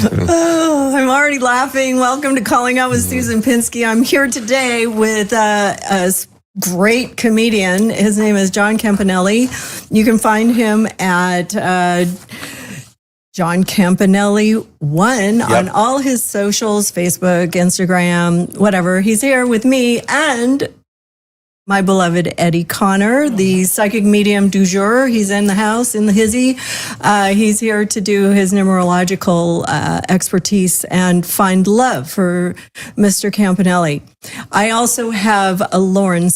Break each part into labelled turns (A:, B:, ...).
A: Oh, I'm already laughing. Welcome to Calling Out with Susan Pinsky. I'm here today with a great comedian. His name is John Campanelli. You can find him at John Campanelli 1 on all his socials, Facebook, Instagram, whatever. He's here with me and my beloved Eddie Connor, the psychic medium du jour. He's in the house, in the hizzy. He's here to do his numerological expertise and find love for Mr. Campanelli. I also have a Lauren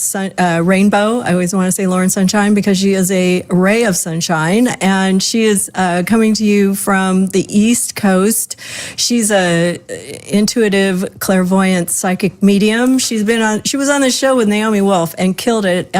A: Rainbow. I always want to say Lauren Sunshine because she is a ray of sunshine, and she is coming to you from the East Coast. She's a intuitive, clairvoyant, psychic medium. She was on the show with Naomi Wolf and killed it.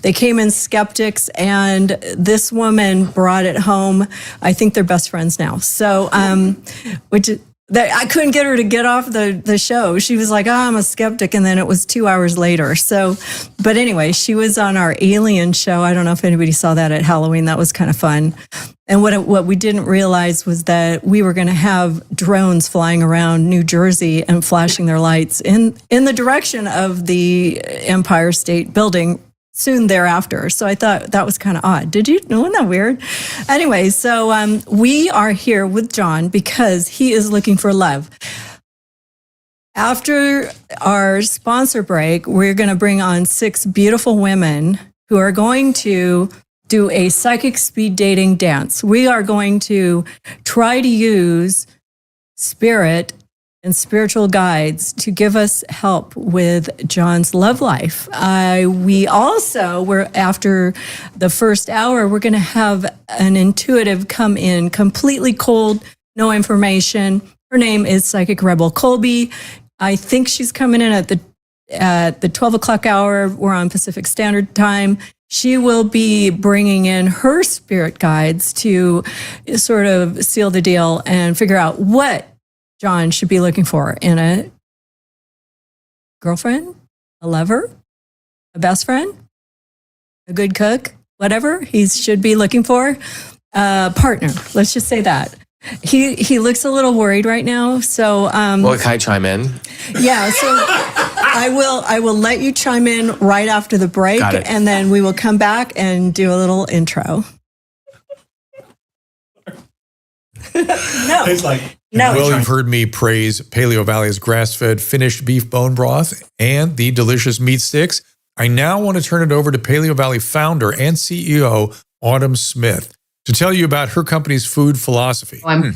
A: They came in skeptics, and this woman brought it home. I think they're best friends now. So, I couldn't get her to get off the show. She was like, I'm a skeptic. And then it was 2 hours later. So, but anyway, she was on our alien show. I don't know if anybody saw that at Halloween. That was kind of fun. And what we didn't realize was that we were going to have drones flying around New Jersey and flashing their lights in the direction of the Empire State Building soon thereafter. So I thought that was kind of odd. Did you know? Isn't that weird? Anyway, so we are here with John because he is looking for love. After our sponsor break, we're going to bring on 6 beautiful women who are going to do a psychic speed dating dance. We are going to try to use spirit and spiritual guides to give us help with John's love life. We also, after the first hour, we're going to have an intuitive come in, completely cold, no information. Her name is Psychic Rebel Colby. I think she's coming in at the 12 o'clock hour. We're on Pacific Standard Time. She will be bringing in her spirit guides to sort of seal the deal and figure out what John should be looking for in a girlfriend, a lover, a best friend, a good cook, whatever he should be looking for. Partner, let's just say that. He looks a little worried right now, so
B: well, can I chime in?
A: Yeah, so I will let you chime in right after the break, and then we will come back and do a little intro. No.
B: It's like,
A: no.
C: Well, you've heard me praise Paleo Valley's grass-fed finished beef bone broth and the delicious meat sticks. I now want to turn it over to Paleo Valley founder and CEO, Autumn Smith, to tell you about her company's food philosophy.
D: I'm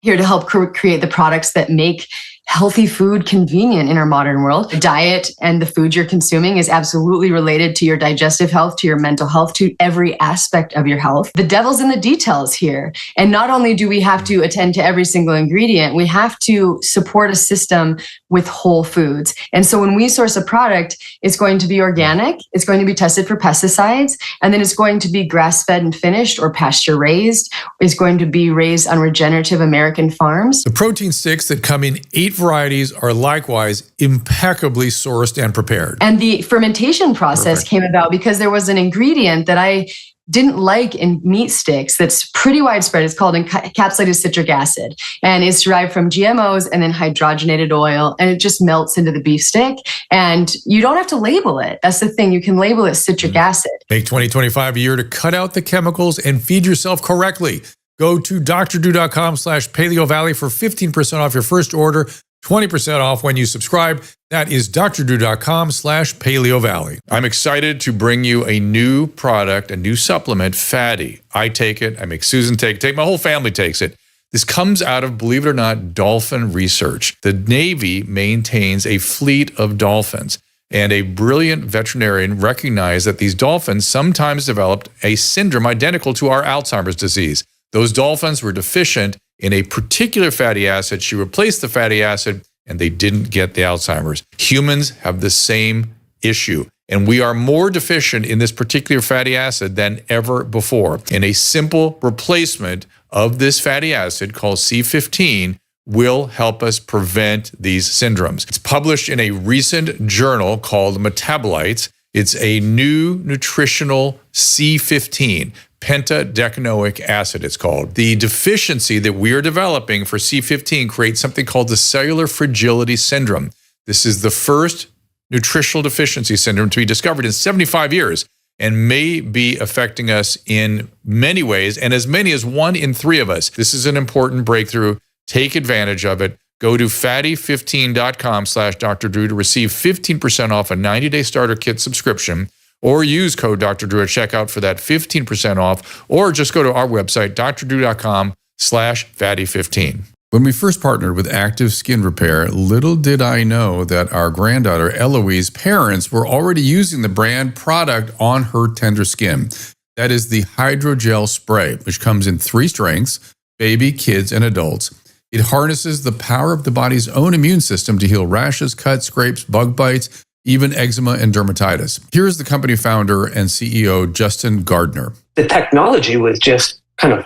D: here to help create the products that make healthy food convenient in our modern world. The diet and the food you're consuming is absolutely related to your digestive health, to your mental health, to every aspect of your health. The devil's in the details here. And not only do we have to attend to every single ingredient, we have to support a system with whole foods. And so when we source a product, it's going to be organic, it's going to be tested for pesticides, and then it's going to be grass-fed and finished or pasture-raised. It's going to be raised on regenerative American farms.
C: The protein sticks that come in 8 varieties are likewise impeccably sourced and prepared.
D: And the fermentation process came about because there was an ingredient that I didn't like in meat sticks that's pretty widespread. It's called encapsulated citric acid. And it's derived from GMOs and then hydrogenated oil. And it just melts into the beef stick. And you don't have to label it. That's the thing. You can label it citric acid.
C: Make 2025 a year to cut out the chemicals and feed yourself correctly. Go to drdrew.com/Paleo Valley for 15% off your first order, 20% off when you subscribe. That is drdrew.com/Paleo Valley. I'm excited to bring you a new product, a new supplement, Fatty. I take it. I make Susan take it. My whole family takes it. This comes out of, believe it or not, dolphin research. The Navy maintains a fleet of dolphins. And a brilliant veterinarian recognized that these dolphins sometimes developed a syndrome identical to our Alzheimer's disease. Those dolphins were deficient in a particular fatty acid. She replaced the fatty acid, and they didn't get the Alzheimer's. Humans have the same issue, and we are more deficient in this particular fatty acid than ever before. And a simple replacement of this fatty acid called C15 will help us prevent these syndromes. It's published in a recent journal called Metabolites. It's a new nutritional C15. Pentadecanoic acid, it's called. The deficiency that we are developing for C15 creates something called the cellular fragility syndrome. This is the first nutritional deficiency syndrome to be discovered in 75 years and may be affecting us in many ways, and as many as 1 in 3 of us. This is an important breakthrough. Take advantage of it. Go to fatty15.com/Dr. Drew to receive 15% off a 90-day starter kit subscription, or use code Dr. Drew at checkout for that 15% off, or just go to our website, drdrew.com/fatty15. When we first partnered with Active Skin Repair, little did I know that our granddaughter Eloise's parents were already using the brand product on her tender skin. That is the hydrogel spray, which comes in 3 strengths, baby, kids, and adults. It harnesses the power of the body's own immune system to heal rashes, cuts, scrapes, bug bites, even eczema and dermatitis. Here's the company founder and CEO, Justin Gardner.
E: The technology was just kind of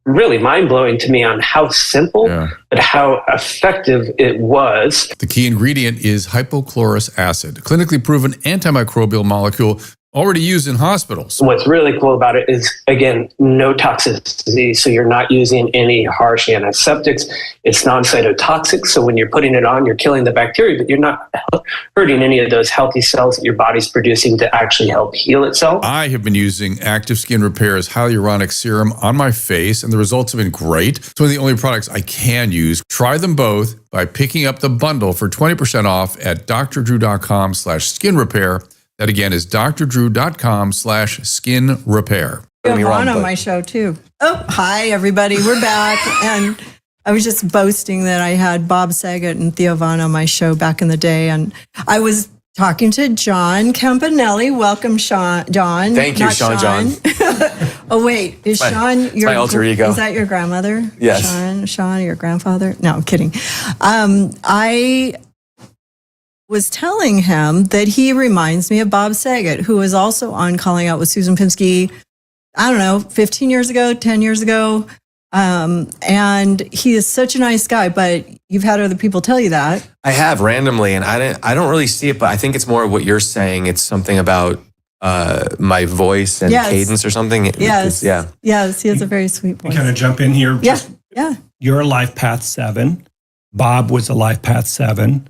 E: really mind-blowing to me on how simple, but how effective it was.
C: The key ingredient is hypochlorous acid, a clinically proven antimicrobial molecule already used in hospitals.
E: What's really cool about it is, again, no toxicity. So you're not using any harsh antiseptics. It's non-cytotoxic. So when you're putting it on, you're killing the bacteria, but you're not hurting any of those healthy cells that your body's producing to actually help heal itself.
C: I have been using Active Skin Repair's hyaluronic serum on my face, and the results have been great. It's one of the only products I can use. Try them both by picking up the bundle for 20% off at drdrew.com/skin repair. That again is drdrew.com/skin repair.
A: I have on my show too. Oh, hi everybody. We're back. And I was just boasting that I had Bob Saget and Theo Vaughn on my show back in the day. And I was talking to John Campanelli. Welcome, John.
F: Thank you, John.
A: Oh, wait. Is Sean your
F: my alter ego?
A: Is that your grandmother?
F: Yes.
A: Sean, your grandfather? No, I'm kidding. I was telling him that he reminds me of Bob Saget, who was also on Calling Out with Susan Pinsky, I don't know, 15 years ago, 10 years ago. And he is such a nice guy, but you've had other people tell you that.
F: I have randomly, and I don't really see it, but I think it's more of what you're saying. It's something about my voice and cadence or something.
A: Yes. Yes, he has a very sweet voice.
B: Can I jump in here?
A: Yeah.
B: You're a Life Path 7. Bob was a Life Path 7.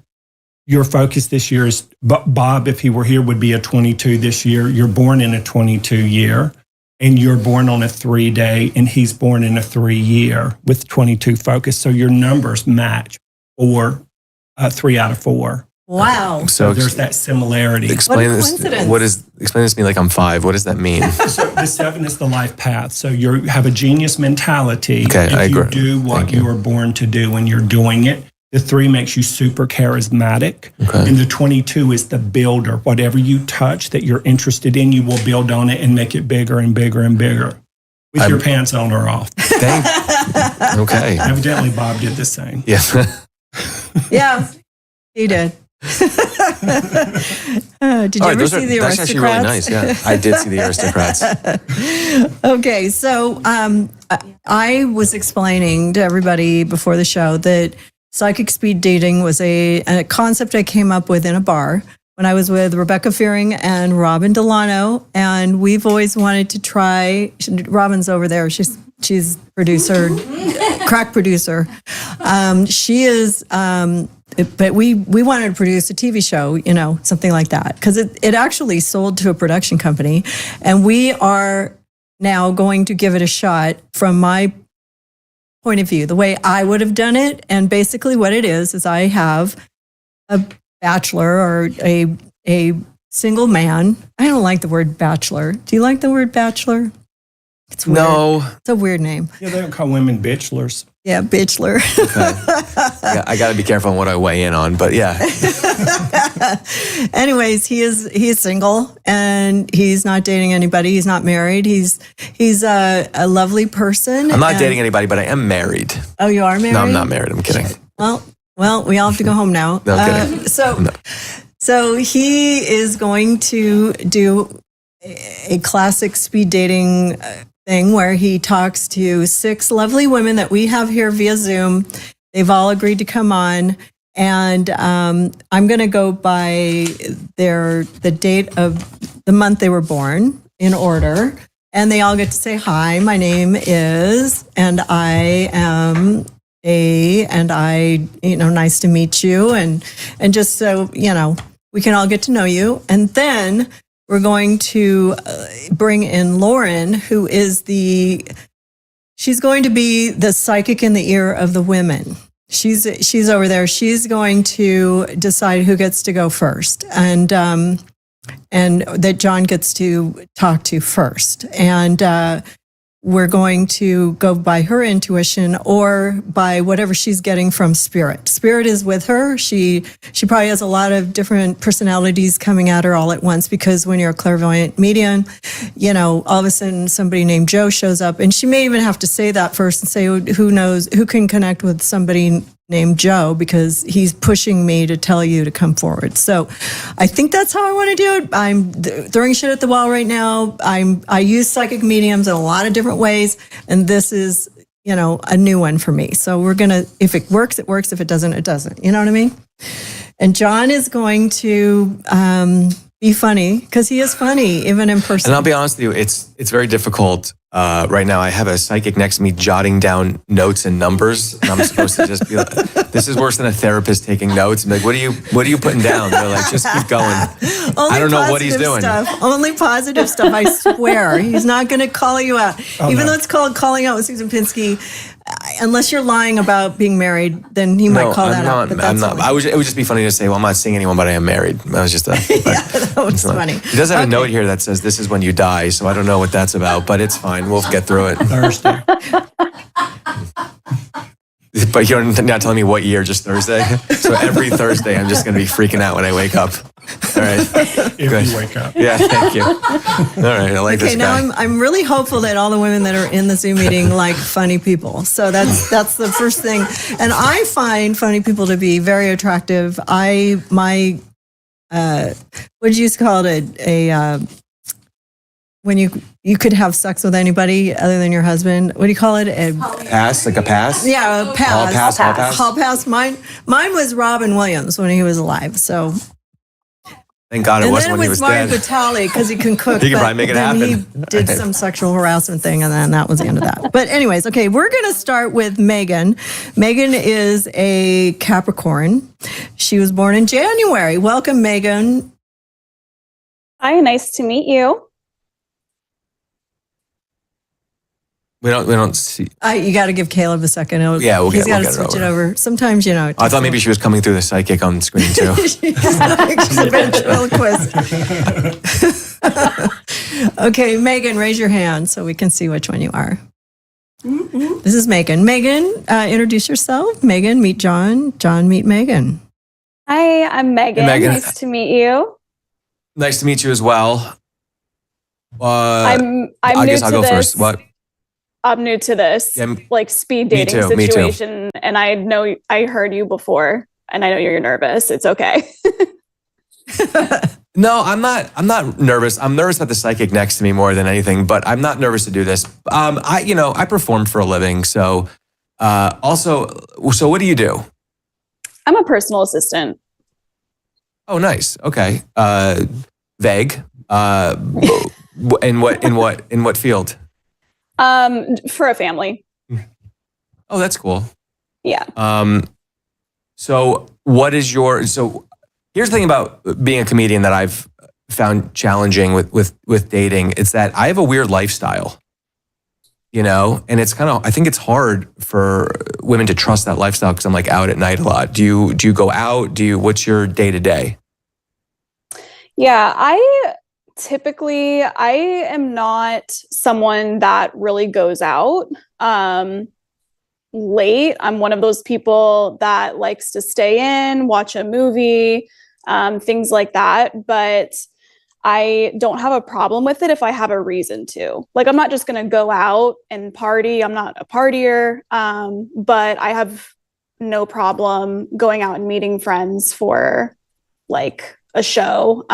B: Your focus this year is, Bob, if he were here, would be a 22 this year. You're born in a 22 year. and you're born on a 3-day, and he's born in a 3-year with 22 focus. So your numbers match, or 3 out of 4.
A: Wow.
B: So there's that similarity.
F: Explain
A: What a
F: this.
A: coincidence.
F: Explain this to me like I'm 5. What does that mean?
B: So the 7 is the life path. So you have a genius mentality.
F: Okay, I agree.
B: You do what you were born to do when you're doing it. The 3 makes you super charismatic.
F: Okay.
B: And the 22 is the builder. Whatever you touch that you're interested in, you will build on it and make it bigger and bigger and bigger. With your pants on or off.
F: Okay.
B: Evidently, Bob did the same.
F: Yeah.
A: Yeah, he did. Did you ever see The
F: That's
A: Aristocrats?
F: actually really nice. Yeah, I did see The Aristocrats.
A: Okay, so I was explaining to everybody before the show that psychic speed dating was a concept I came up with in a bar when I was with Rebecca Fearing and Robin Delano, and we've always wanted to try. Robin's over there. She's producer, crack producer. She is. But we wanted to produce a TV show, something like that, because it actually sold to a production company, and we are now going to give it a shot from my point of view, the way I would have done it. And basically what it is I have a bachelor or a single man. I don't like the word bachelor. Do you like the word bachelor? It's weird.
F: No.
A: It's a weird name.
B: Yeah, they don't call women bitchlers.
A: Yeah, bachelor.
F: Okay. I got to be careful on what I weigh in on, but yeah.
A: Anyways, he's single and he's not dating anybody. He's not married. He's a lovely person.
F: I'm not dating anybody, but I am married.
A: Oh, you are married?
F: No, I'm not married. I'm kidding.
A: Well, we all have to go home now.
F: No, kidding.
A: So he is going to do a classic speed dating thing where he talks to 6 lovely women that we have here via Zoom. They've all agreed to come on, and I'm going to go by the date of the month they were born in order, and they all get to say, "Hi, my name is, and I am and I, nice to meet you," and just so we can all get to know you, and then we're going to bring in Lauren, who is she's going to be the psychic in the ear of the women. She's over there. She's going to decide who gets to go first, and that John gets to talk to first. And we're going to go by her intuition or by whatever she's getting from Spirit. Spirit is with her. She probably has a lot of different personalities coming at her all at once, because when you're a clairvoyant medium, all of a sudden somebody named Joe shows up, and she may even have to say that first and say, who knows, who can connect with somebody named Joe, because he's pushing me to tell you to come forward. So I think that's how I want to do it. I'm throwing shit at the wall right now. I use psychic mediums in a lot of different ways, and this is, a new one for me. So we're going to, if it works, it works. If it doesn't, it doesn't. You know what I mean? And John is going to be funny, because he is funny, even in person.
F: And I'll be honest with you, it's very difficult. Right now, I have a psychic next to me jotting down notes and numbers, and I'm supposed to just be like, "This is worse than a therapist taking notes." And be like, "What are you putting down?" They're like, "Just keep going." I don't know what he's doing.
A: Only positive stuff. I swear, he's not going to call you out, even though it's called calling out with Susan Pinsky. Unless you're lying about being married, then he might call that out. But
F: I'm not. It would just be funny to say, "Well, I'm not seeing anyone, but I am married." That was just
A: that was funny.
F: He does have a note here that says, "This is when you die," so I don't know what that's about, but it's fine. We'll get through it.
B: Thursday.
F: But you're not telling me what year, just Thursday? So every Thursday, I'm just going to be freaking out when I wake up. All right.
B: If
F: Good.
B: you wake up.
F: Yeah, thank you. All right, I like this guy.
A: Okay, now I'm really hopeful that all the women that are in the Zoom meeting like funny people. So that's the first thing. And I find funny people to be very attractive. What did you used to call it? When you could have sex with anybody other than your husband. What do you call it?
F: Pass, like a pass?
A: Yeah, a pass.
F: Hall pass.
A: Hall pass. Mine was Robin Williams when he was alive. So
F: thank God it wasn't when he was
A: Mario
F: dead.
A: Batali, because he can cook.
F: He can probably make it happen.
A: He did some sexual harassment thing, and then that was the end of that. But anyways, okay, we're going to start with Megan. Megan is a Capricorn. She was born in January. Welcome, Megan.
G: Hi, nice to meet you.
F: We don't see.
A: You got to give Kaleb a second.
F: He's
A: got to switch it over. Sometimes,
F: I thought maybe she was coming through the psychic on screen too.
A: She's a ventriloquist. Okay, Megan, raise your hand so we can see which one you are. Mm-hmm. This is Megan. Megan, introduce yourself. Megan, meet John. John, meet Megan.
G: Hi, I'm Megan.
F: Hey, Megan.
G: Nice to meet you.
F: Nice to meet you as well.
G: I'm
F: I
G: new
F: guess I'll
G: to
F: go
G: this.
F: first. What?
G: I'm new to this, like speed dating situation, and I heard you before, and I know you're nervous. It's okay.
F: No, I'm not nervous. I'm nervous about the psychic next to me more than anything, but I'm not nervous to do this. I perform for a living, so so what do you do?
G: I'm a personal assistant.
F: Oh, nice. Okay. Vague. In what field?
G: For a family.
F: Oh, that's cool.
G: Yeah.
F: So here's the thing about being a comedian that I've found challenging with dating. It's that I have a weird lifestyle, and it's I think it's hard for women to trust that lifestyle because I'm like out at night a lot. Do you go out? What's your day to day?
G: Yeah, I am not someone that really goes out late. I'm one of those people that likes to stay in, watch a movie, things like that. But I don't have a problem with it if I have a reason to. Like, I'm not just going to go out and party. I'm not a partier, but I have no problem going out and meeting friends for like a show.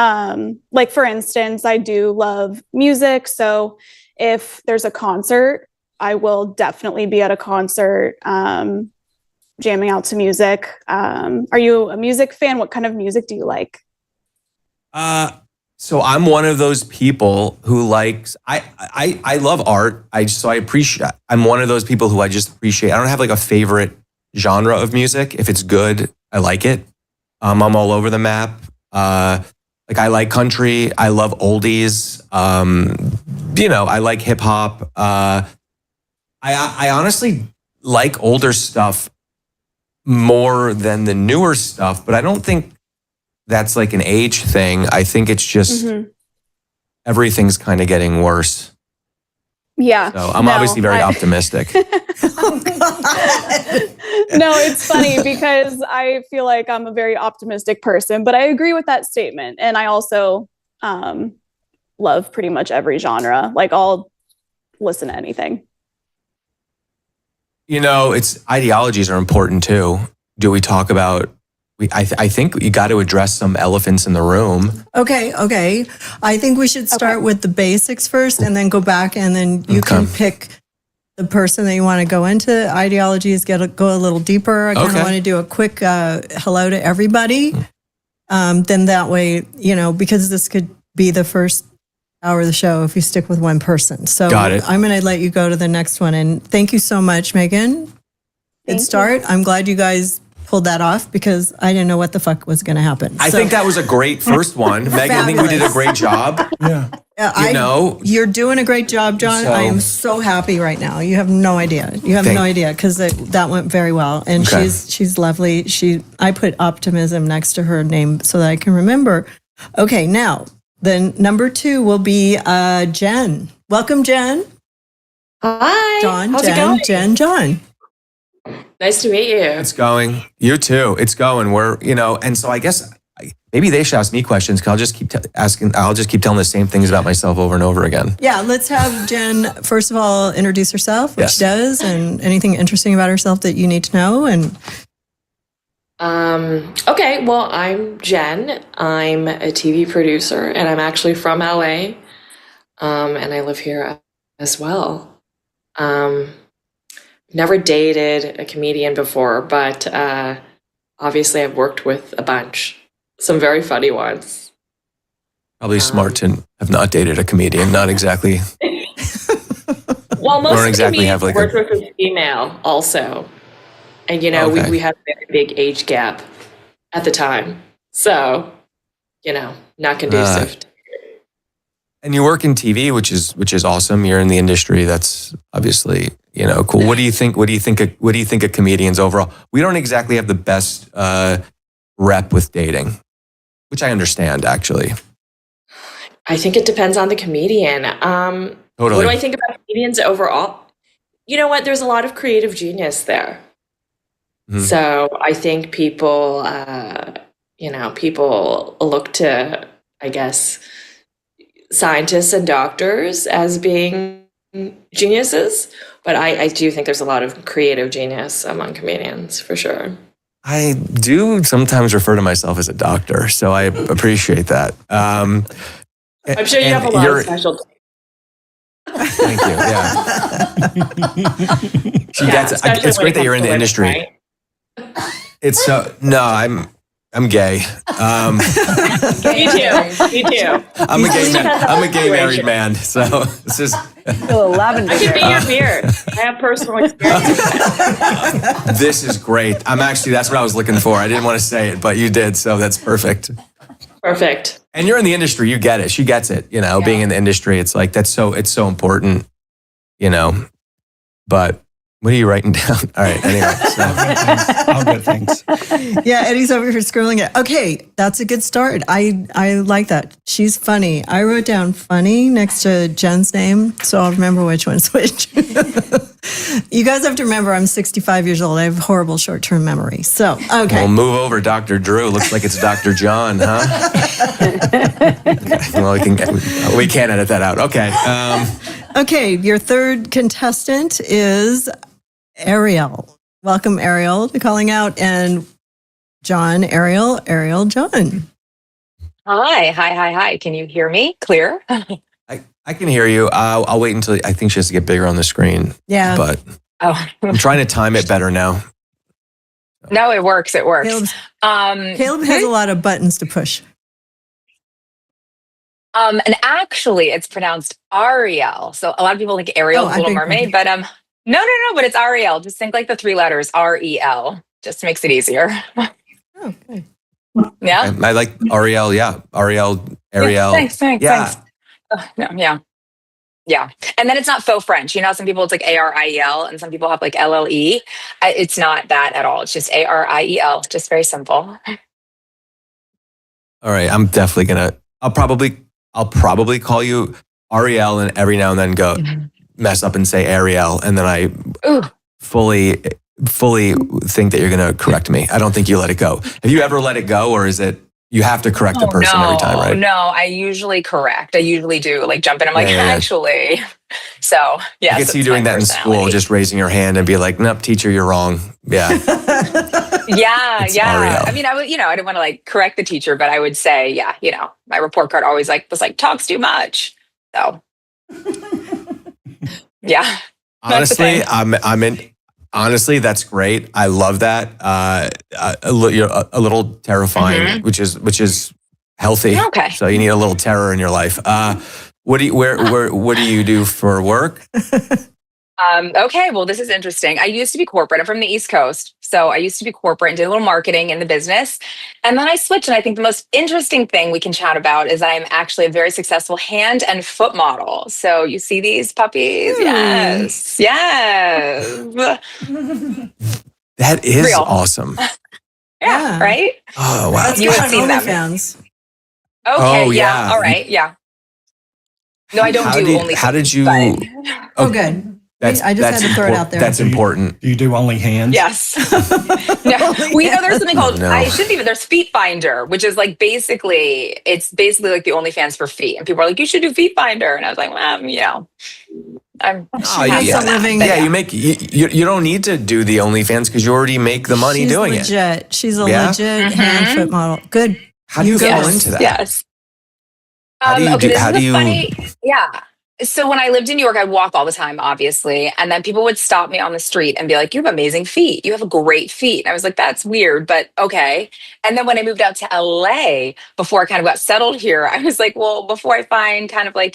G: Like, for instance, I do love music. So if there's a concert, I will definitely be at a concert, jamming out to music. Are you a music fan? What kind of music do you like?
F: So I'm one of those people who likes, I love art. I'm one of those people who I just appreciate. I don't have like a favorite genre of music. If it's good, I like it. I'm all over the map. Like, I like country. I love oldies. I like hip hop. I honestly like older stuff more than the newer stuff, but I don't think that's like an age thing. I think it's just everything's kind of getting worse.
G: Yeah.
F: So I'm obviously very optimistic.
G: No, it's funny because I feel like I'm a very optimistic person, but I agree with that statement. And I also love pretty much every genre. Like, I'll listen to anything.
F: It's ideologies are important too. Do we talk about, I think you got to address some elephants in the room.
A: Okay. I think we should start with the basics first and then go back, and then you can pick the person that you want to go into. Ideologies, go a little deeper. I kind of want to do a quick hello to everybody. Then that way, because this could be the first hour of the show if you stick with one person. So
F: Got it.
A: I'm going to let you go to the next one. And thank you so much, Megan. Good start. I'm glad you guys pulled that off because I didn't know what the fuck was going to happen.
F: I think that was a great first one. Megan, I think we did a great job.
B: Yeah.
A: You're doing a great job, John. I am so happy right now. You have no idea. No idea because that went very well. And she's lovely. I put optimism next to her name so that I can remember. Okay, now then number 2 will be Jen. Welcome, Jen.
H: Hi.
A: John,
H: How's
A: Jen,
H: it going?
A: Jen, John.
H: Nice to meet you.
F: It's going. You too. It's going. And so I guess maybe they should ask me questions because I'll just keep asking. I'll just keep telling the same things about myself over and over again.
A: Yeah, let's have Jen, first of all, introduce herself, what she does, and anything interesting about herself that you need to know. And
H: okay, well, I'm Jen. I'm a TV producer, and I'm actually from LA, and I live here as well. Never dated a comedian before, but obviously I've worked with a bunch. Some very funny ones.
F: Probably smart to have not dated a comedian. Not exactly.
H: Well, most
F: don't exactly have like
H: worked with a female also. And, we had a very big age gap at the time. So, not conducive.
F: And you work in TV, which is awesome. You're in the industry. That's obviously, cool. What do you think? What do you think of comedians overall? We don't exactly have the best rep with dating, which I understand actually.
H: I think it depends on the comedian.
F: Totally.
H: What do I think about comedians overall? You know what? There's a lot of creative genius there. Mm-hmm. So I think people, people look to, I guess, scientists and doctors as being geniuses, but I do think there's a lot of creative genius among comedians for sure.
F: I do sometimes refer to myself as a doctor, so I appreciate that.
H: I'm sure you have a lot of specialties.
F: Thank you. Yeah. It's great that you're in the industry. Right? It's so I'm gay.
H: Me too.
F: I'm a gay married man. So this is.
H: I could be your beard. I have personal experience.
F: This is great. That's what I was looking for. I didn't want to say it, but you did. So that's perfect.
H: Perfect.
F: And you're in the industry. You get it. She gets it. Being in the industry, it's like it's so important. But. What are you writing down? All right, anyway. So.
B: All good things.
A: Yeah, Eddie's over here scrolling it. Okay, that's a good start. I like that. She's funny. I wrote down funny next to Jen's name, so I'll remember which one's which. You guys have to remember I'm 65 years old. I have horrible short-term memory. So, okay.
F: Well, move over, Dr. Drew. Looks like it's Dr. John, huh? Okay. Well, we can't edit that out. Okay.
A: Okay, your third contestant is Ariel. Welcome, Ariel, to Calling Out. And John, Ariel, John.
I: Hi. Can you hear me clear?
F: I can hear you. I'll wait until I think she has to get bigger on the screen.
A: Yeah.
F: But I'm trying to time it better now.
I: No, it works.
A: Kaleb has a lot of buttons to push.
I: And actually, it's pronounced Ariel. So a lot of people think Ariel is Little Mermaid, but no, but it's Ariel. Just think like the three letters REL. Just makes it easier.
A: Oh, okay.
I: Yeah,
F: I like Ariel. Yeah, Ariel.
I: Thanks.
F: Yeah.
I: Yeah. And then it's not faux French. Some people it's like ARIEL and some people have like LLE. It's not that at all. It's just ARIEL. Just very simple.
F: All right. I'm definitely gonna. I'll probably call you Ariel and every now and then go mess up and say Ariel, and then I fully think that you're gonna correct me. I don't think you let it go. Have you ever let it go, or is it? You have to correct the person every time, right?
I: No, I usually correct. I usually do jump in. I'm actually. So, yeah.
F: I can see you doing that in school, just raising your hand and be like, nope, teacher, you're wrong. Yeah.
I: Yeah.
F: Ariel.
I: I mean, I didn't want to correct the teacher, but I would say, my report card always was talks too much. So, yeah.
F: Honestly, Honestly, that's great. I love that. A little terrifying, which is healthy.
I: Okay.
F: So you need a little terror in your life. What do you do for work?
I: Okay, well, this is interesting. I used to be corporate. I'm from the East Coast. So I used to be corporate and did a little marketing in the business. And then I switched. And I think the most interesting thing we can chat about is that I'm actually a very successful hand and foot model. So you see these puppies? Yes.
F: That is
I: real.
F: Awesome.
I: Yeah, right?
F: Oh, wow.
A: That's
I: you have seen them.
A: Fans.
I: Okay, yeah. All right, yeah. No, I don't OnlyFans.
F: How did you?
A: Good. I just had to throw it out there.
F: That's important.
B: Do you do only hands?
I: Yes. No, there's something called, there's Feet Finder, which is basically like the OnlyFans for feet. And people are like, you should do Feet Finder. And I was like, I'm
A: living.
F: Yeah, you don't need to do the OnlyFans because you already make the money doing it.
A: She's a legit hand foot model. Good.
F: How do you go into that?
I: Yes.
F: How do you?
I: Funny, yeah. So when I lived in New York, I'd walk all the time, obviously. And then people would stop me on the street and be like, you have amazing feet. You have great feet. And I was like, that's weird, but okay. And then when I moved out to LA, before I kind of got settled here, I was like, well, before I find kind of my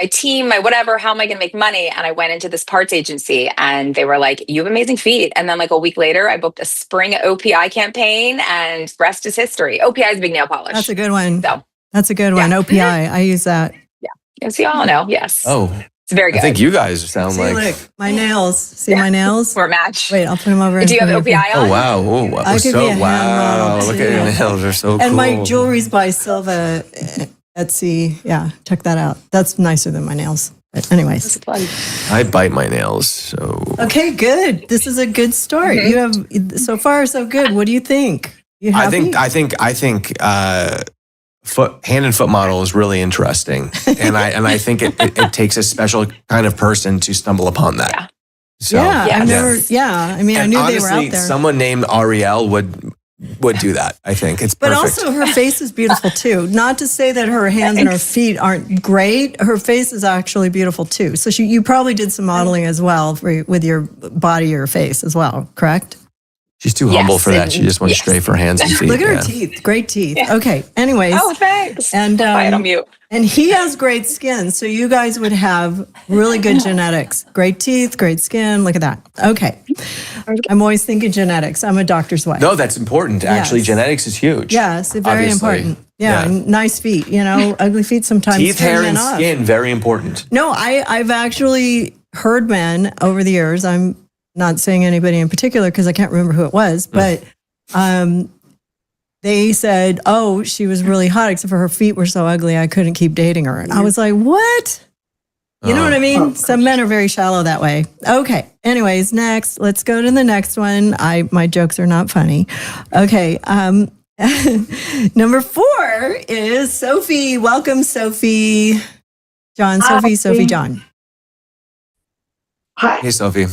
I: team, my whatever, how am I going to make money? And I went into this parts agency and they were like, you have amazing feet. And then a week later, I booked a spring OPI campaign and rest is history. OPI is big nail polish.
A: That's a good one.
I: So,
A: that's a good one. OPI. I use that.
I: Yes, you all know. Yes.
F: Oh,
I: it's very good.
F: I think you guys sound
A: See,
F: like.
A: look, my nails. See my nails?
I: We're a match.
A: Wait, I'll put them over.
I: Do you have
A: in front of
I: OPI on?
F: Oh wow! Oh,
A: I could be a hand
F: wow!
A: model,
F: Look at your
A: too.
F: nails; they're so cool.
A: And my jewelry's by Silva Etsy. Yeah, check that out. That's nicer than my nails. But anyways.
I: It's fun.
F: I bite my nails, so.
A: Okay, good. This is a good start. You have so far so good. What do you think? You happy?
F: I think hand and foot model is really interesting, and I think it takes a special kind of person to stumble upon that.
I: Yeah.
F: So,
A: I've never. Yeah, I mean, I
F: And
A: knew
F: honestly,
A: they were out there.
F: someone named Ariel would do that. I think it's
A: But
F: perfect.
A: also, her face is beautiful too. Not to say that her hands and her feet aren't great. Her face is actually beautiful too. So you probably did some modeling as well with your body or face as well, correct?
F: She's too humble for that. She just went straight for hands and feet.
A: Look at her
F: yeah.
A: teeth. Great teeth. Okay. Anyways.
I: Oh, thanks.
A: And
I: Quiet on mute.
A: and he has great skin, so you guys would have really good genetics. Great teeth, great skin. Look at that. Okay. I'm always thinking genetics. I'm a doctor's wife.
F: No, that's important. Actually,
A: Yes.
F: genetics is huge.
A: Yes, very
F: Obviously.
A: important. Yeah, and nice feet. You know, ugly feet sometimes
F: Teeth,
A: turn
F: hair,
A: men
F: and
A: off.
F: skin, very important.
A: No, I've actually heard men over the years. I'm not saying anybody in particular because I can't remember who it was, but they said, "Oh, she was really hot, except for her feet were so ugly, I couldn't keep dating her." And I was like, "What?" You know what I mean? Some men are very shallow that way. Okay. Anyways, next, let's go to the next one. My jokes are not funny. Okay. Number 4 is Sophie. Welcome, Sophie. John, Sophie, John.
J: Hi.
F: Hey, Sophie.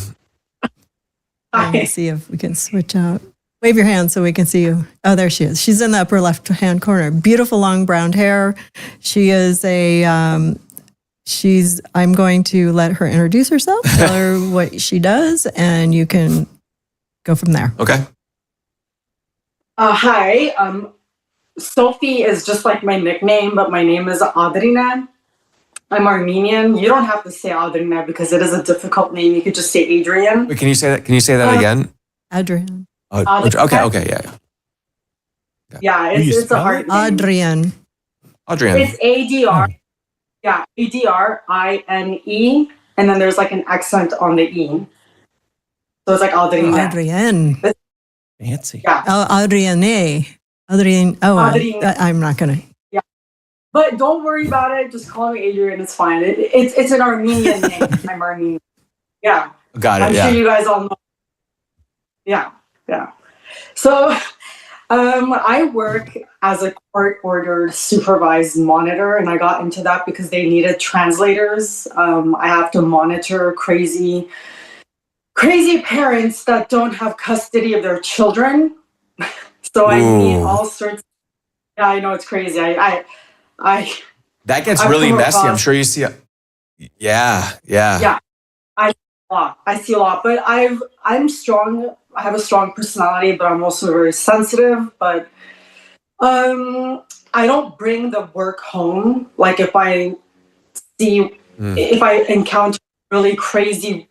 A: Let me see if we can switch out. Wave your hand so we can see you. Oh, there she is. She's in the upper left-hand corner. Beautiful long brown hair. She is I'm going to let her introduce herself, tell her what she does, and you can go from there.
F: Okay.
J: Hi. Sophie is just like my nickname, but my name is Adrina. I'm Armenian. You don't have to say Adrina because it is a difficult name. You could just say Adrian.
F: Wait, can you say that? Can you say that again?
A: Adrian.
F: Okay, yeah.
J: Yeah,
B: Will you
J: it's a
B: spell
J: hard
B: it?
J: name.
A: Adrian.
F: Adrian.
J: It's ADR. Yeah, ADRINE, and then there's like an accent on the E. So it's like Adrina.
A: Adrian.
B: Fancy.
J: Yeah.
A: Adrienne. Adrian. Oh,
J: Adrienne.
A: I'm not going to.
J: But don't worry about it. Just call me Adrian. It's fine. It's an Armenian name. I'm Armenian. Yeah.
F: Got it.
J: I'm sure you guys all know. Yeah. So I work as a court-ordered supervised monitor, and I got into that because they needed translators. I have to monitor crazy parents that don't have custody of their children. So I meet all sorts. Yeah, I know it's crazy.
F: That gets
J: I've
F: really
J: come
F: messy.
J: across-
F: I'm sure you see. Yeah.
J: Yeah. I see a lot, but I'm strong. I have a strong personality, but I'm also very sensitive. But I don't bring the work home. Like if I encounter a really crazy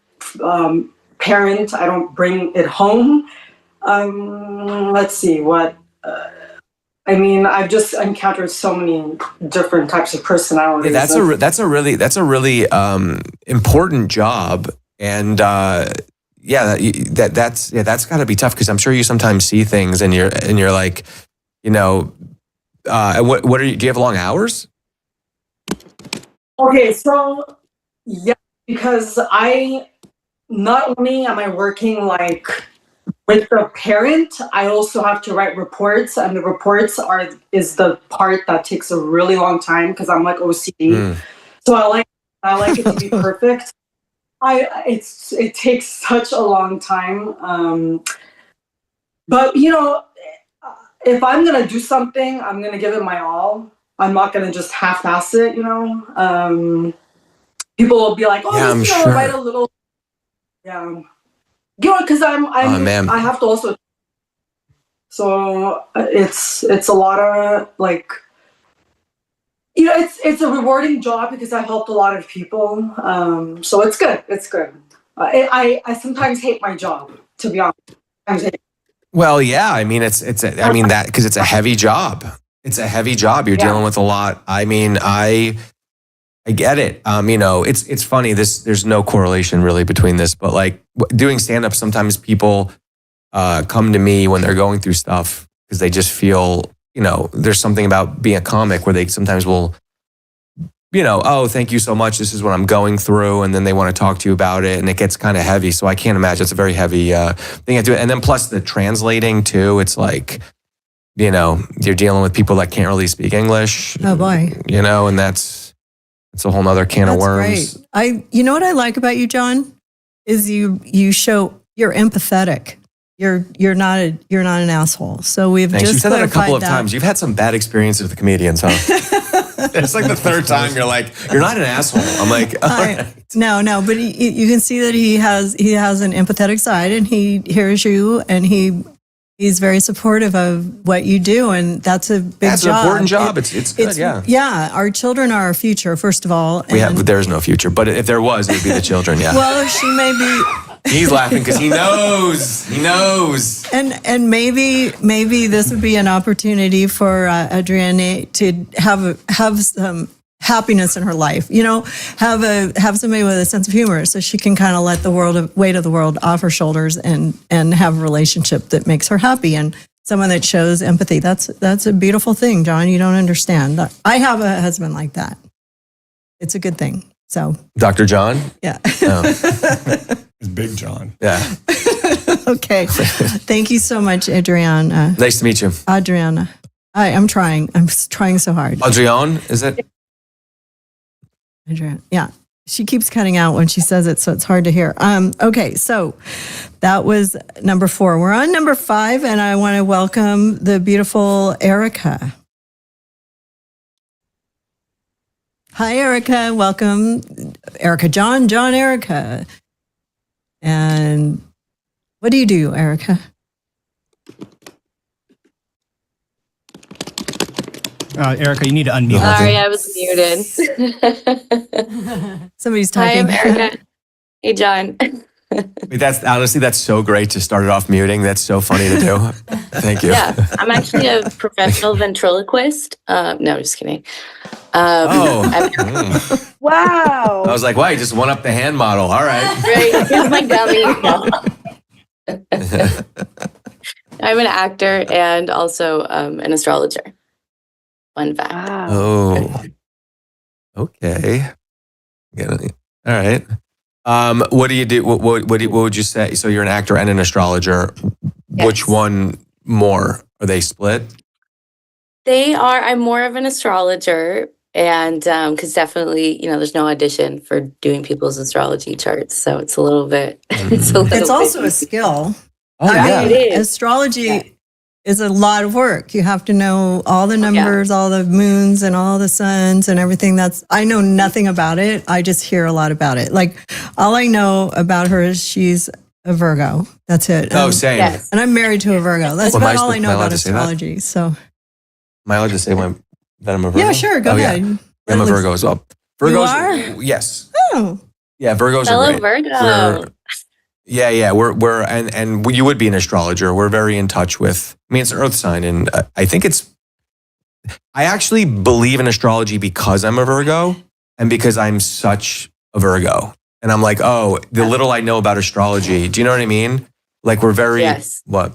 J: parent, I don't bring it home. Let's see what. I've just encountered so many different types of personalities.
F: That's a really important job, and that's got to be tough because I'm sure you sometimes see things and you're like, what are you? Do you have long hours?
J: Okay, so yeah, because not only am I working like with the parent, I also have to write reports, and the reports is the part that takes a really long time because I'm like OCD. So I like it to be perfect. It takes such a long time. But if I'm gonna do something, I'm gonna give it my all. I'm not gonna just half-ass it. People will be like, "Oh,
F: Yeah, I'm
J: just
F: sure.
J: write a little." Yeah. Because I have to also. So it's a lot of like, it's a rewarding job because I helped a lot of people. So it's good. It's good. I sometimes hate my job, to be honest.
F: Well, yeah. I mean, because it's a heavy job. It's a heavy job. You're dealing with a lot. I mean, I I get it. It's funny. There's no correlation really between this, but like doing stand-up, sometimes people come to me when they're going through stuff because they just feel, there's something about being a comic where they sometimes will, oh, thank you so much. This is what I'm going through. And then they want to talk to you about it. And it gets kind of heavy. So I can't imagine. It's a very heavy thing to do. And then plus the translating too. It's like, you're dealing with people that can't really speak English.
A: Oh boy.
F: And it's a whole nother can of worms.
A: Great. You know what I like about you, John, is you show you're empathetic. You're not an asshole. So we've
F: Thanks.
A: just
F: You said that a couple of
A: that.
F: times. You've had some bad experiences with comedians, huh? It's like the third time you're like, you're not an asshole. I'm like, all right.
A: No, but you can see that he has an empathetic side, and he hears you, and he's very supportive of what you do, and that's a big job.
F: That's an important job. It's good, yeah.
A: Yeah, our children are our future, first of all.
F: There's no future, but if there was, it would be the children, yeah.
A: Well, she may be...
F: He's laughing because he knows. He knows.
A: And maybe this would be an opportunity for Adrienne to have some happiness in her life. Have somebody with a sense of humor, so she can kind of let the weight of the world off her shoulders and have a relationship that makes her happy, and someone that shows empathy. That's a beautiful thing, John. You don't understand. I have a husband like that. It's a good thing. So,
F: Dr. John?
A: Yeah.
B: It's Big John.
F: Yeah.
A: Okay. Thank you so much, Adrienne.
F: Nice to meet you.
A: Adriana. I'm trying. I'm trying so hard.
F: Adrienne, is it?
A: Adrienne. Yeah. She keeps cutting out when she says it, so it's hard to hear. Okay, so that was number 4. We're on number 5, and I want to welcome the beautiful Erica. Hi, Erica. Welcome. Erica, John, Erica. And what do you do, Erica?
K: Erica, you need to unmute.
L: Sorry, I was muted.
A: Somebody's
L: Hi,
A: talking.
L: I'm Erica. Hey, John.
F: That's so great to start it off muting. That's so funny to do. Thank you.
L: Yeah, I'm actually a professional ventriloquist. No, just kidding.
G: Wow.
F: I was like, wow, you just won up the hand model. All right.
L: Right, here's my dummy. I'm an actor and also an astrologer. Fun fact.
G: Wow.
F: Oh. Okay. All right. What do you do? What would you say? So you're an actor and an astrologer.
L: Yes.
F: Which one more? Are they split?
L: They are. I'm more of an astrologer, and because definitely, there's no audition for doing people's astrology charts, so it's a little bit.
A: It's also a skill.
F: Oh,
A: I mean,
L: it is.
A: astrology is a lot of work. You have to know all the numbers, all the moons and all the suns and everything. I know nothing about it. I just hear a lot about it. Like, all I know about her is she's a Virgo. That's it.
F: Oh, same.
L: Yes.
A: And I'm married to a Virgo. That's
F: Well,
A: about all I know
F: am I allowed
A: about
F: to say that?
A: astrology. So,
F: Am I allowed to say that I'm a Virgo?
A: yeah, sure. Go ahead.
F: Yeah. I'm a Virgo as well. Virgos,
A: You are?
F: Yes.
A: Oh,
F: Yeah, Virgos
L: Fellow
F: are great.
L: Virgo.
F: We're and you would be an astrologer. We're very in touch with. I mean, it's an Earth sign, and I think I actually believe in astrology because I'm a Virgo, and because I'm such a Virgo, and I'm like, oh, the little I know about astrology. Do you know what I mean? Like, we're very
L: Yes.
F: what?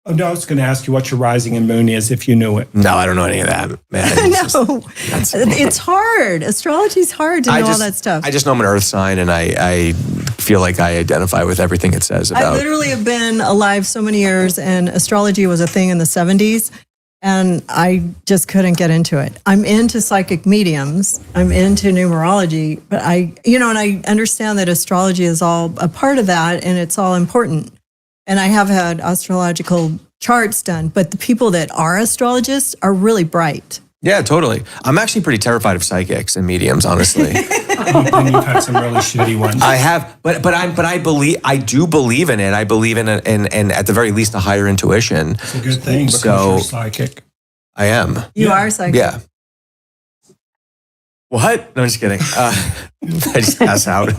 B: Oh, no, I was going to ask you what your rising and moon is if you knew it.
F: No, I don't know any of that, man.
A: no. It's hard. Astrology's hard to know all that stuff.
F: I just know I'm an Earth sign, and I feel like I identify with everything it says about.
A: I literally have been alive so many years, and astrology was a thing in the 70s, and I just couldn't get into it. I'm into psychic mediums. I'm into numerology, but and I understand that astrology is all a part of that, and it's all important. And I have had astrological charts done, but the people that are astrologists are really bright.
F: Yeah, totally. I'm actually pretty terrified of psychics and mediums, honestly.
B: And you've had some really shitty ones.
F: I have, but I do believe in it. I believe in it, and at the very least, a higher intuition.
B: It's a good thing because
F: So-
B: you're psychic.
F: I am.
A: You are psychic.
F: Yeah. What? No, I'm just kidding. I just pass out.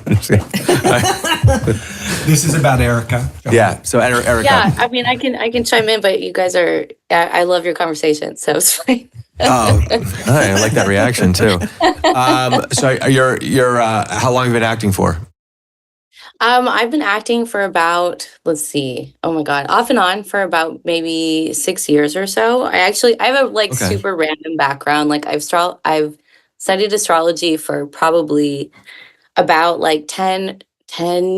B: This is about Erica.
F: Yeah. So Erica.
L: Yeah, I mean, I can chime in, but you guys are. I love your conversation, so it's fine.
F: Oh, I like that reaction too. So you're how long have you been acting for?
L: I've been acting for about, let's see, oh my God, off and on for about maybe 6 years or so. I have a like super random background. Like I've studied astrology for probably about like 10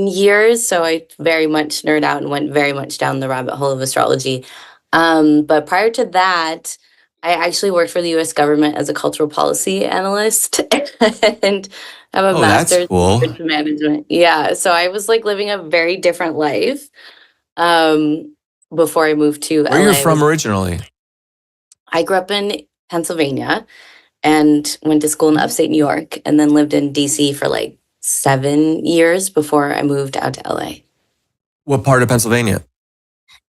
L: years. So I very much nerd out and went very much down the rabbit hole of astrology. But prior to that, I actually worked for the U.S. government as a cultural policy analyst and I have a master's in business management. Yeah. So I was like living a very different life before I moved to LA.
F: Where are you from originally?
L: I grew up in Pennsylvania and went to school in upstate New York and then lived in DC for like 7 years before I moved out to LA.
F: What part of Pennsylvania?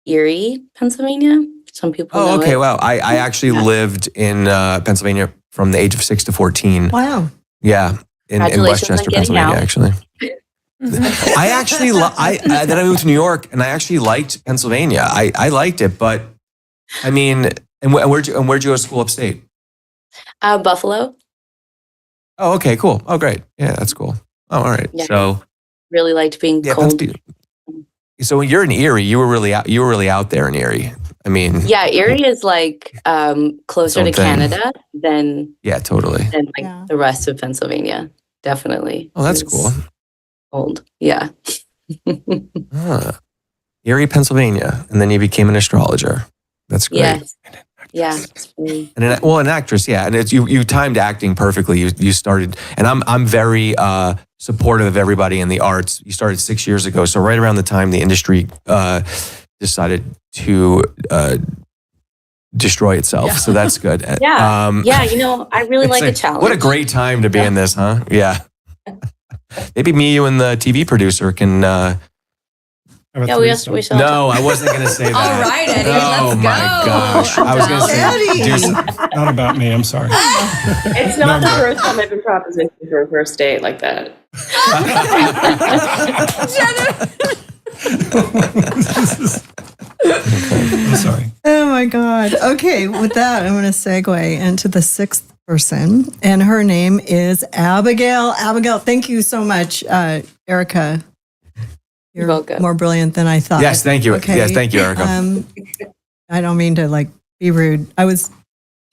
L: Erie, Pennsylvania. Some people know
F: okay.
L: it.
F: Wow. I actually lived in Pennsylvania from the age of 6 to 14.
A: Wow.
F: Yeah. In Westchester, Pennsylvania, actually. I actually, then I moved to New York and I actually liked Pennsylvania. I liked it, but I mean, and where'd you go to school upstate?
L: Buffalo.
F: Oh, okay, cool. Oh, great. Yeah, that's cool. Oh, all right. Yeah. So
L: really liked being cold.
F: So when you're in Erie, you were really out there in Erie. I mean,
L: yeah, Erie is like closer to Canada than
F: totally
L: than like the rest of Pennsylvania. Definitely.
F: Oh, that's cool.
L: Cold. Yeah.
F: Erie, Pennsylvania, and then you became an astrologer. That's great.
L: Yes. Yeah.
F: And an actress, yeah. And it's you timed acting perfectly. You started, and I'm very supportive of everybody in the arts. You started 6 years ago, so right around the time the industry decided to destroy itself. So that's good.
L: Yeah. I really like a challenge.
F: What a great time to be in this, huh? Yeah. Maybe me, you, and the TV producer can.
L: We shall.
F: No, I wasn't going to say that.
H: All right, Eddie, let's go.
F: My gosh. I was going to say,
B: not about me. I'm sorry.
H: It's not the first time I've been propositioned for a first date like that.
B: I'm sorry.
A: Oh my God. Okay, with that, I'm going to segue into the sixth person, and her name is Abigail. Abigail, thank you so much, Erica. You're welcome. More brilliant than I thought.
F: Yes, thank you. Okay. Yes, thank you, Erica.
A: I don't mean to be rude. I was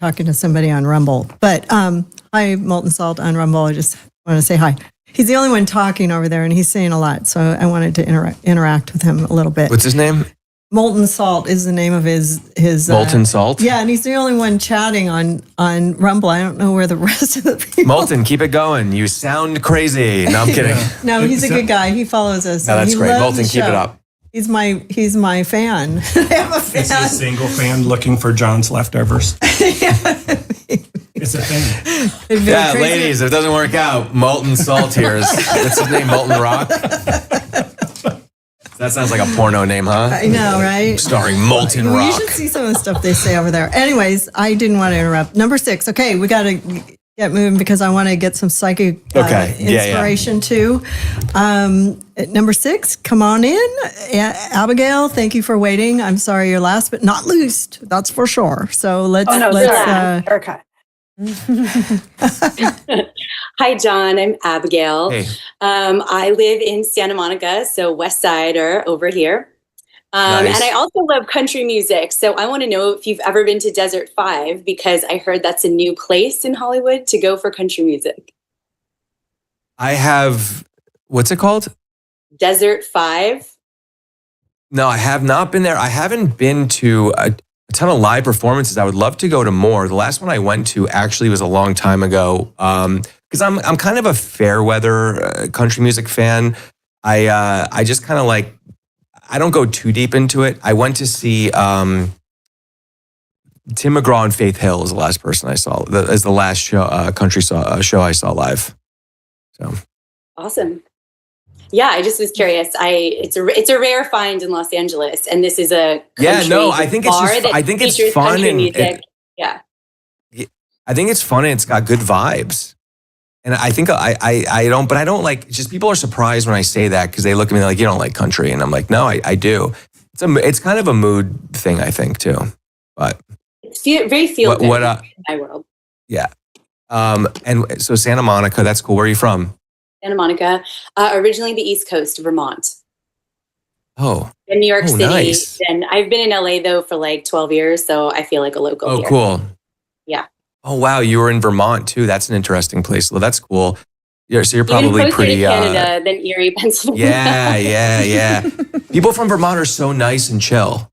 A: talking to somebody on Rumble, but hi, Molten Salt on Rumble. I just want to say hi. He's the only one talking over there, and he's saying a lot, so I wanted to interact with him a little bit.
F: What's his name?
A: Molten Salt is the name of his
F: Molten Salt?
A: Yeah, and he's the only one chatting on Rumble. I don't know where the rest of the people.
F: Molten, keep it going. You sound crazy. No, I'm kidding.
A: No, he's a good guy. He follows us.
F: No, that's great. Molten, keep it up.
A: He's my fan. I have a fan.
B: Is he a single fan looking for John's leftovers? It's a thing.
F: Yeah, crazy. Ladies, if it doesn't work out, Molten Salt here is, what's his name, Molten Rock? That sounds like a porno name, huh?
A: I know, right?
F: Starring Molten Rock.
A: You should see some of the stuff they say over there. Anyways, I didn't want to interrupt. Number 6. Okay, we got to get moving because I want to get some psychic inspiration too. Number 6, come on in. Abigail, thank you for waiting. I'm sorry you're last, but not least. That's for sure. So let's
J: Erica.
M: Hi, John. I'm Abigail.
F: Hey.
M: I live in Santa Monica, so West Sider over here.
F: Nice.
M: And I also love country music. So I want to know if you've ever been to Desert 5, because I heard that's a new place in Hollywood to go for country music.
F: I have, what's it called?
M: Desert 5.
F: No, I have not been there. I haven't been to a ton of live performances. I would love to go to more. The last one I went to actually was a long time ago. Because I'm kind of a fair weather country music fan. I just kind of I don't go too deep into it. I went to see Tim McGraw and Faith Hill is the last person I saw. As the last show, country show I saw live. So
M: awesome. Yeah, I just was curious. It's a rare find in Los Angeles, and this is a
F: I think it's fun and
M: music.
F: I think it's fun and it's got good vibes. And I think I don't like, just people are surprised when I say that because they look at me like, you don't like country. And I'm like, no, I do. It's kind of a mood thing, I think, too. But
M: very feel good
F: What,
M: in my world.
F: yeah. And so Santa Monica, that's cool. Where are you from?
M: Santa Monica, originally the East Coast, Vermont.
F: Oh.
M: In New York City.
F: Nice.
M: And I've been in LA though for like 12 years, so I feel like a local
F: Oh,
M: here.
F: cool.
M: Yeah.
F: Oh, wow. You were in Vermont too. That's an interesting place. Well, that's cool. So you're probably
M: Even closer
F: pretty.
M: to Canada than Erie, Pennsylvania.
F: Yeah. People from Vermont are so nice and chill,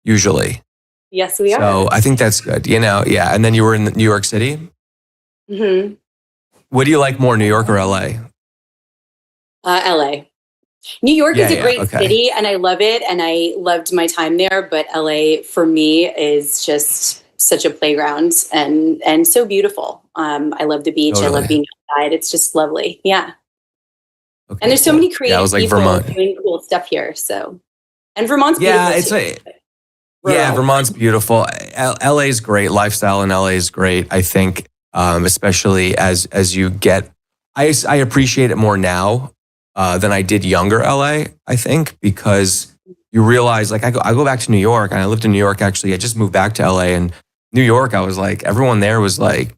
F: usually.
M: Yes, we are.
F: So I think that's good. Yeah. And then you were in New York City.
M: Mm-hmm.
F: What do you like more, New York or LA?
M: LA. New York is a great
F: okay.
M: city and I love it. And I loved my time there. But LA for me is just such a playground and so beautiful. I love the beach.
F: Totally.
M: I love being outside. It's just lovely. Yeah.
F: Okay,
M: And there's so many creative
F: I was like
M: people
F: Vermont.
M: doing cool stuff here. So, and Vermont's
F: Yeah,
M: beautiful
F: it's
M: too.
F: Vermont's beautiful. LA is great. Lifestyle in LA is great. I think, especially as you get, I appreciate it more now than I did younger LA. I think because you realize, like, I go back to New York, and I lived in New York. Actually, I just moved back to LA, and New York, I was like, everyone there was like,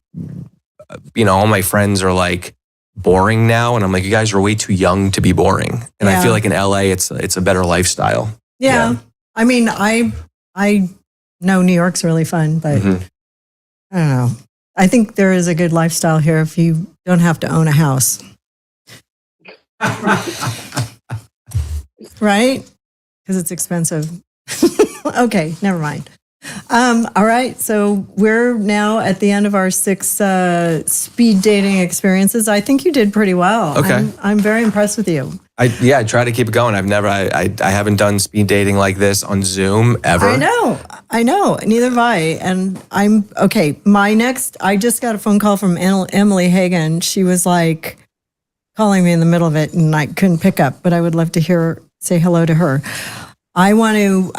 F: all my friends are like boring now, and I'm like, you guys are way too young to be boring. And I feel like in LA, it's a better lifestyle.
A: Yeah. I mean, I know New York's really fun, but I don't know. I think there is a good lifestyle here if you don't have to own a house. Right? Because it's expensive. Okay, never mind. All right, so we're now at the end of our 6 speed dating experiences. I think you did pretty well.
F: Okay.
A: I'm very impressed with you.
F: I try to keep it going. I haven't done speed dating like this on Zoom ever.
A: I know. Neither have I. And I'm okay. I just got a phone call from Emily Hagan. She was like calling me in the middle of it and I couldn't pick up, but I would love to say hello to her. I want to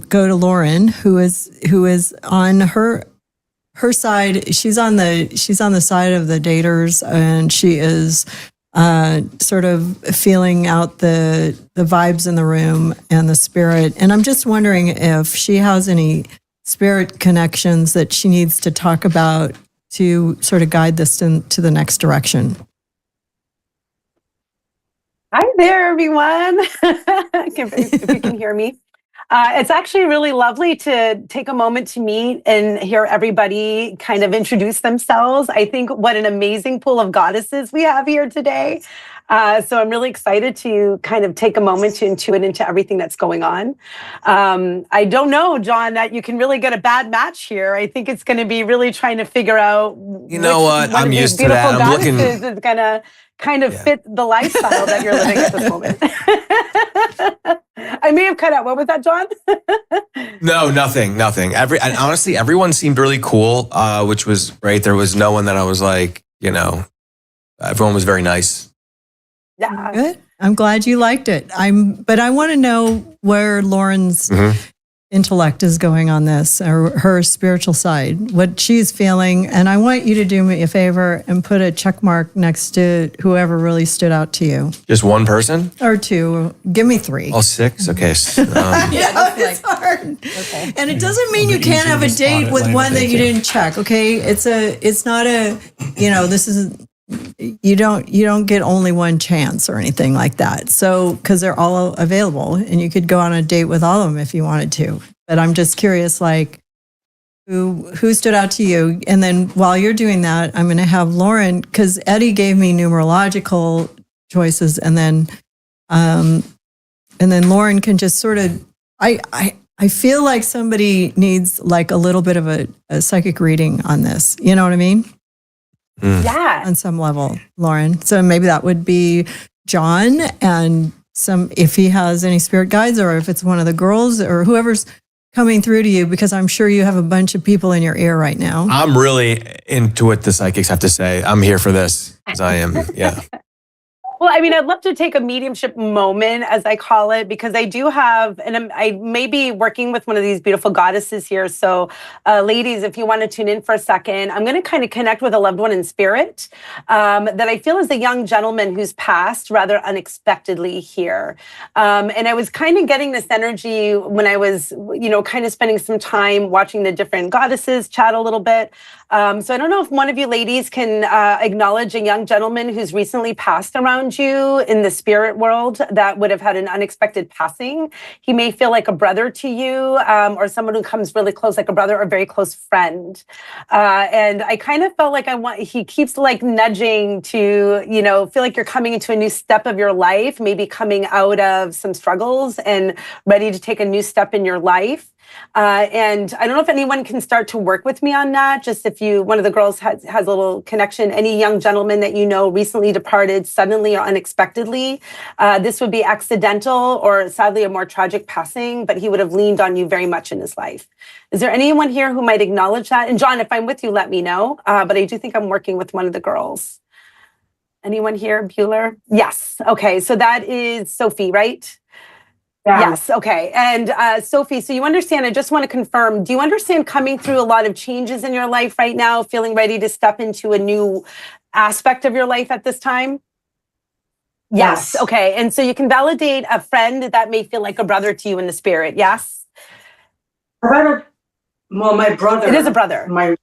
A: go to Lauren, who is on her side. She's on the side of the daters, and she is sort of feeling out the vibes in the room and the spirit. And I'm just wondering if she has any spirit connections that she needs to talk about to sort of guide this to the next direction.
N: Hi there, everyone. If you can hear me. It's actually really lovely to take a moment to meet and hear everybody kind of introduce themselves. I think what an amazing pool of goddesses we have here today. So I'm really excited to kind of take a moment to intuit into everything that's going on. I don't know, John, that you can really get a bad match here. I think it's going to be really trying to figure out.
F: You know what? I'm used to that. I'm looking.
N: Is going to kind of fit the lifestyle that you're living at this moment. I may have cut out. What was that, John?
F: No, nothing. And honestly, everyone seemed really cool, which was great. There was no one that I was like, everyone was very nice.
N: Yeah.
A: Good. I'm glad you liked it. But I want to know where Lauren's intellect is going on this, or her spiritual side, what she's feeling. And I want you to do me a favor and put a check mark next to whoever really stood out to you.
F: Just one person?
A: Or 2. Give me 3.
F: Oh, 6? Okay.
A: Yeah, it's hard. Okay. And it doesn't mean you can't have a date with one that you didn't check, okay? It's not a, this is, you don't get only one chance or anything like that. So, because they're all available and you could go on a date with all of them if you wanted to. But I'm just curious, like, who stood out to you? And then while you're doing that, I'm going to have Lauren, because Eddie gave me numerological choices, and then Lauren can just sort of, I feel like somebody needs like a little bit of a psychic reading on this. You know what I mean?
N: Yeah.
A: On some level, Lauren. So maybe that would be John, and if he has any spirit guides, or if it's one of the girls or whoever's coming through to you, because I'm sure you have a bunch of people in your ear right now.
F: I'm really into what the psychics have to say. I'm here for this, as I am. Yeah.
N: Well, I mean, I'd love to take a mediumship moment, as I call it, because I do have, and I may be working with one of these beautiful goddesses here. So, ladies, if you want to tune in for a second, I'm going to kind of connect with a loved one in spirit that I feel is a young gentleman who's passed rather unexpectedly here. And I was kind of getting this energy when I was, kind of spending some time watching the different goddesses chat a little bit. So I don't know if one of you ladies can acknowledge a young gentleman who's recently passed around you in the spirit world that would have had an unexpected passing. He may feel like a brother to you, or someone who comes really close, like a brother or a very close friend. And I kind of felt like he keeps like nudging to, feel like you're coming into a new step of your life, maybe coming out of some struggles and ready to take a new step in your life. And I don't know if anyone can start to work with me on that. Just if one of the girls has a little connection, any young gentleman that recently departed suddenly or unexpectedly, this would be accidental or sadly a more tragic passing, but he would have leaned on you very much in his life. Is there anyone here who might acknowledge that? And John, if I'm with you, let me know. But I do think I'm working with one of the girls. Anyone here, Bueller? Yes. Okay. So that is Sophie, right? Yeah. Yes. Okay. And Sophie, so you understand, I just want to confirm, do you understand coming through a lot of changes in your life right now, feeling ready to step into a new aspect of your life at this time? Yes. Okay. And so you can validate a friend that may feel like a brother to you in the spirit. Yes?
J: Well, my brother.
N: It is a brother.
J: My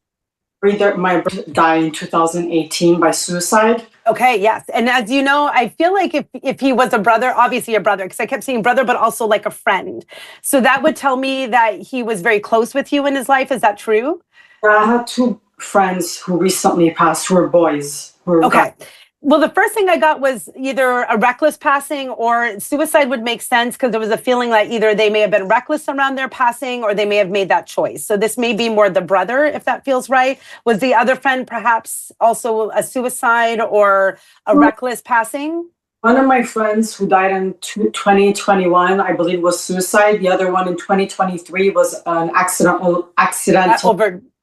J: brother died in 2018 by suicide.
N: Okay, yes. And as you know, I feel like if he was a brother, obviously a brother, because I kept saying brother, but also like a friend. So that would tell me that he was very close with you in his life. Is that true?
J: I had two friends who recently passed who were boys.
N: Okay. Well, the first thing I got was either a reckless passing or suicide would make sense because there was a feeling like either they may have been reckless around their passing or they may have made that choice. So this may be more the brother, if that feels right. Was the other friend perhaps also a suicide or a reckless passing?
J: One of my friends who died in 2021, I believe, was suicide. The other one in 2023 was an accidental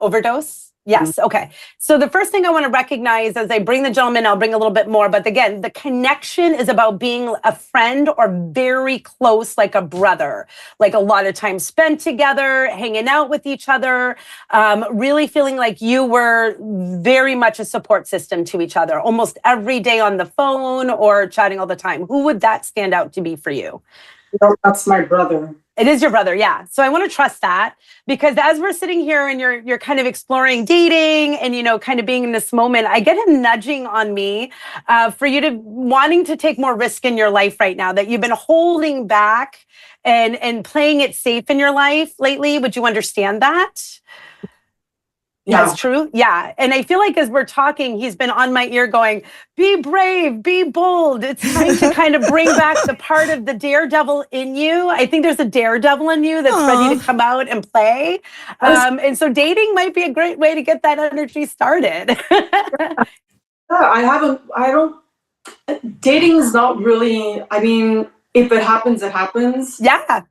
N: overdose. Yes. Okay. So the first thing I want to recognize as I bring the gentleman, I'll bring a little bit more, but again, the connection is about being a friend or very close, like a brother, like a lot of time spent together, hanging out with each other, really feeling like you were very much a support system to each other, almost every day on the phone or chatting all the time. Who would that stand out to be for you?
J: No, that's my brother.
N: It is your brother, yeah. So I want to trust that because as we're sitting here and you're kind of exploring dating and kind of being in this moment, I get him nudging on me for you to wanting to take more risk in your life right now, that you've been holding back and playing it safe in your life lately. Would you understand that?
J: Yeah.
N: That's true. Yeah. And I feel like as we're talking, he's been on my ear going, be brave, be bold. It's time to kind of bring back the part of the daredevil in you. I think there's a daredevil in you that's ready to come out and play. And so dating might be a great way to get that energy started.
J: Dating is not really, if it happens, it happens.
N: Yeah.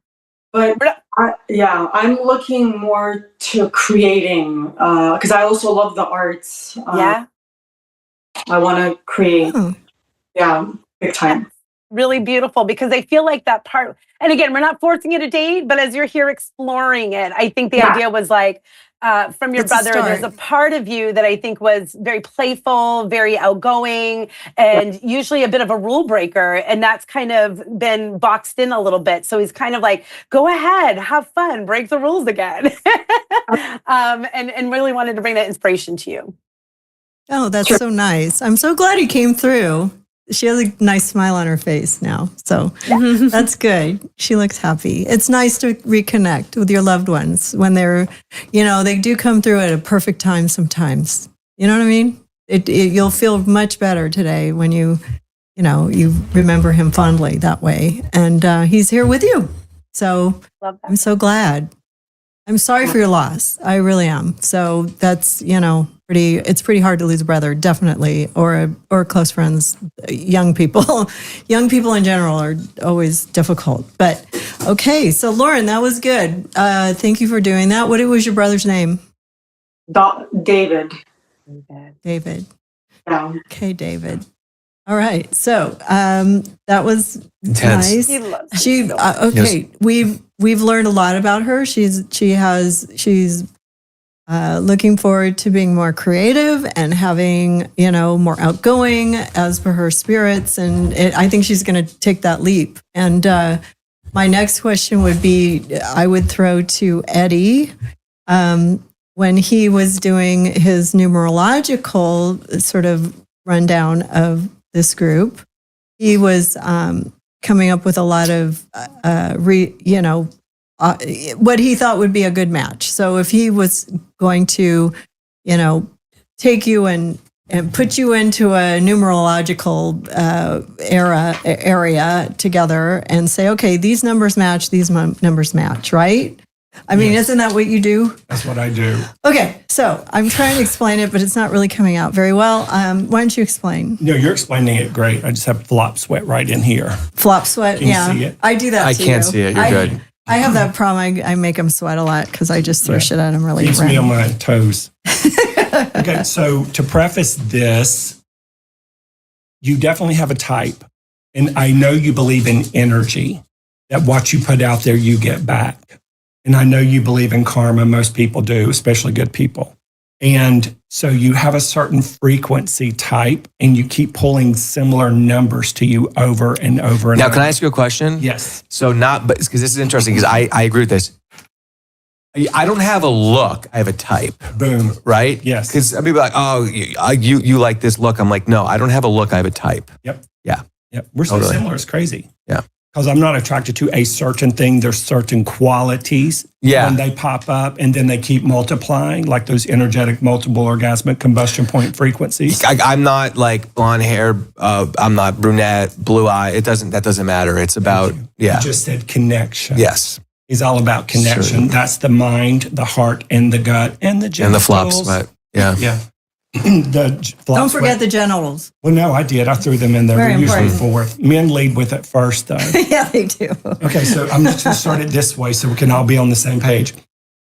J: But I'm looking more to creating because I also love the arts. I want to create. Big time.
N: Really beautiful because I feel like that part. And again, we're not forcing you to date, but as you're here exploring it, I think the idea was like from your brother, there's a part of you that I think was very playful, very outgoing, and usually a bit of a rule breaker. And that's kind of been boxed in a little bit. So he's kind of like, go ahead, have fun, break the rules again. and really wanted to bring that inspiration to you.
A: Oh, that's so nice. I'm so glad he came through. She has a nice smile on her face now. So that's good. She looks happy. It's nice to reconnect with your loved ones when they're, they do come through at a perfect time sometimes. You know what I mean? You'll feel much better today when you remember him fondly that way. And he's here with you. So I'm so glad. I'm sorry for your loss. I really am. So that's, it's pretty hard to lose a brother, definitely, or close friends. Young people in general are always difficult. But okay, so Lauren, that was good. Thank you for doing that. What was your brother's name?
J: David.
A: David.
J: Yeah.
A: Okay, David. All right. So that was
F: Intense.
A: nice.
N: He loves
A: She okay. We've learned a lot about her. She's looking forward to being more creative and having, more outgoing as per her spirits. And I think she's going to take that leap. And my next question would be, I would throw to Eddie. When he was doing his numerological sort of rundown of this group, he was coming up with a lot of, what he thought would be a good match. So if he was going to, take you and put you into a numerological area together and say, okay, these numbers match, these numbers match, right? I mean,
B: Yes.
A: isn't that what you do?
B: That's what I do.
A: Okay, so I'm trying to explain it, but it's not really coming out very well. Why don't you explain?
B: No, you're explaining it great. I just have flop sweat right in here.
A: Flop sweat,
B: Can you
A: yeah.
B: see it?
A: I do that
F: I
A: too.
F: can't see it. You're good.
A: I have that problem. I make them sweat a lot because I just throw
B: Yeah.
A: shit at them really
B: Keeps me on
A: random.
B: my toes. Okay, so to preface this, you definitely have a type. And I know you believe in energy, that what you put out there, you get back. And I know you believe in karma. Most people do, especially good people. And so you have a certain frequency type and you keep pulling similar numbers to you over and over and
F: Now,
B: over.
F: can I ask you a question?
B: Yes.
F: So because this is interesting because I agree with this. I don't have a look. I have a type.
B: Boom.
F: Right?
B: Yes.
F: Because people are like, oh, you like this look. I'm like, no, I don't have a look. I have a type.
B: Yep.
F: Yeah.
B: Yep. We're so
F: Totally.
B: similar. It's crazy.
F: Yeah.
B: Because I'm not attracted to a certain thing. There's certain qualities
F: Yeah.
B: when they pop up and then they keep multiplying, like those energetic multiple orgasmic combustion point frequencies.
F: I'm not like blonde hair. I'm not brunette, blue eye. That doesn't matter. It's about, yeah.
B: You just said connection.
F: Yes.
B: It's all about connection.
F: Sure.
B: That's the mind, the heart, and the gut, and the genitals.
F: And the flop sweat. Yeah.
B: Yeah. The flop
A: Don't forget
B: sweat.
A: the genitals.
B: Well, no, I did. I threw them in there.
A: Very
B: They're usually
A: important.
B: fourth. Men lead with it first, though.
A: Yeah, they do.
B: Okay, so I'm just going to start it this way so we can all be on the same page.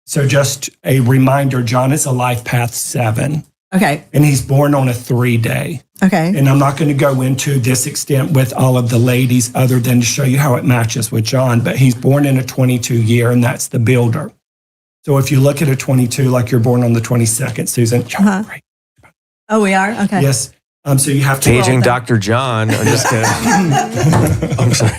B: So just a reminder, John is a life path 7,
A: Okay.
B: and he's born on a 3-day.
A: Okay.
B: And I'm not going to go into this extent with all of the ladies other than to show you how it matches with John, but he's born in a 22 year, and that's the builder. So if you look at a 22, like you're born on the 22nd, Susan,
A: Uh-huh.
B: right.
A: Oh, we are? Okay.
B: Yes. So you have to
F: Paging
A: Well,
F: Dr. John. I'm just kidding. I'm sorry.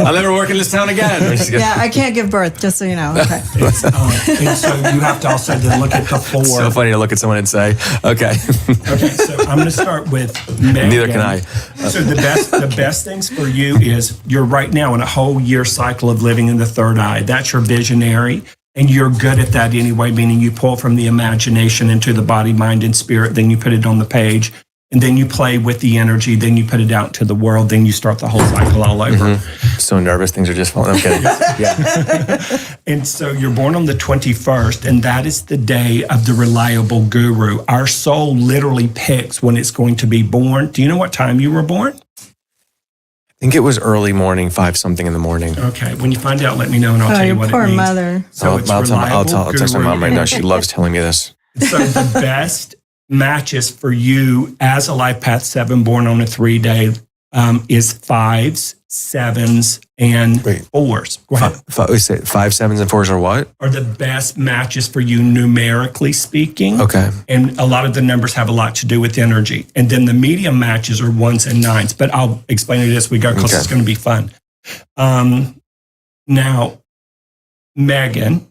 F: I'll never work in this town again. I'm just kidding.
A: Yeah, I can't give birth, just so you know. Okay.
B: and so you have to also then look at the 4.
F: It's so funny to look at someone and say, okay.
B: Okay, so I'm going to start with Megan.
F: Neither can I.
B: So the best things for you is you're right now in a whole year cycle of living in the third eye. That's your visionary. And you're good at that anyway, meaning you pull from the imagination into the body, mind, and spirit. Then you put it on the page. And then you play with the energy. Then you put it out to the world. Then you start the whole cycle all over.
F: So nervous. Things are just falling. I'm kidding. Yeah.
B: And so you're born on the 21st, and that is the day of the reliable guru. Our soul literally picks when it's going to be born. Do you know what time you were born?
F: I think it was early morning, 5-something in the morning.
B: Okay, when you find out, let me know, and I'll
A: Oh,
B: tell you
A: your
B: what
A: poor
B: it means.
A: mother.
B: So it's
F: I'll
B: reliable
F: text my
B: guru.
F: mom right now. She loves telling me this.
B: So the best matches for you as a life path 7 born on a 3-day is 5s, 7s, and 4s. Go ahead.
F: We say 5, 7s, and 4s are what?
B: Are the best matches for you numerically speaking.
F: Okay.
B: And a lot of the numbers have a lot to do with energy. And then the medium matches are 1s and 9s. But I'll explain it as we go because it's going to be fun. Now, Megan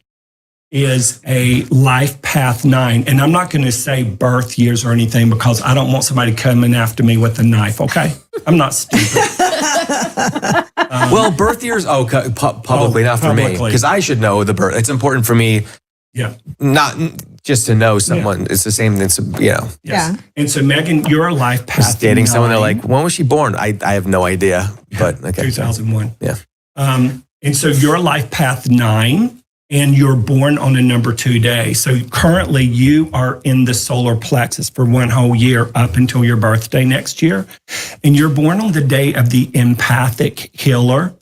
B: is a life path 9. And I'm not going to say birth years or anything because I don't want somebody coming after me with a knife, okay? I'm not stupid.
F: Well, birth years, publicly, not for me.
B: publicly.
F: Because I should know the birth. It's important for me,
B: Yeah.
F: not just to know someone. It's the same, it's,
B: Yes.
A: Yeah.
B: And so, Megan, you're a life path
F: just dating someone, they're
B: 9.
F: like, when was she born? I have no idea. But okay.
B: 2001.
F: Yeah.
B: And so you're life path 9 and you're born on a number 2 day. So currently you are in the solar plexus for 1 whole year up until your birthday next year. And you're born on the day of the empathic healer.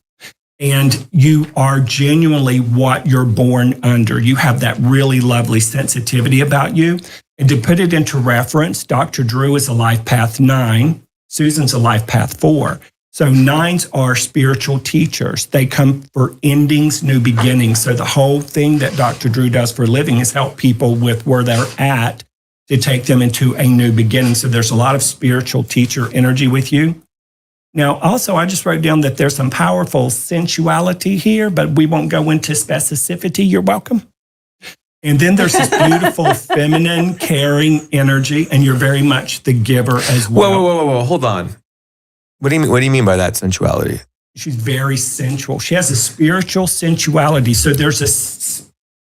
B: And you are genuinely what you're born under. You have that really lovely sensitivity about you. And to put it into reference, Dr. Drew is a life path 9. Susan's a life path 4. So 9s are spiritual teachers. They come for endings, new beginnings. So the whole thing that Dr. Drew does for a living is help people with where they're at to take them into a new beginning. So there's a lot of spiritual teacher energy with you. Now, also, I just wrote down that there's some powerful sensuality here, but we won't go into specificity. You're welcome. And then there's this beautiful feminine, caring energy, and you're very much the giver as well.
F: Whoa. Hold on. What do you mean by that sensuality?
B: She's very sensual. She has a spiritual sensuality. So there's a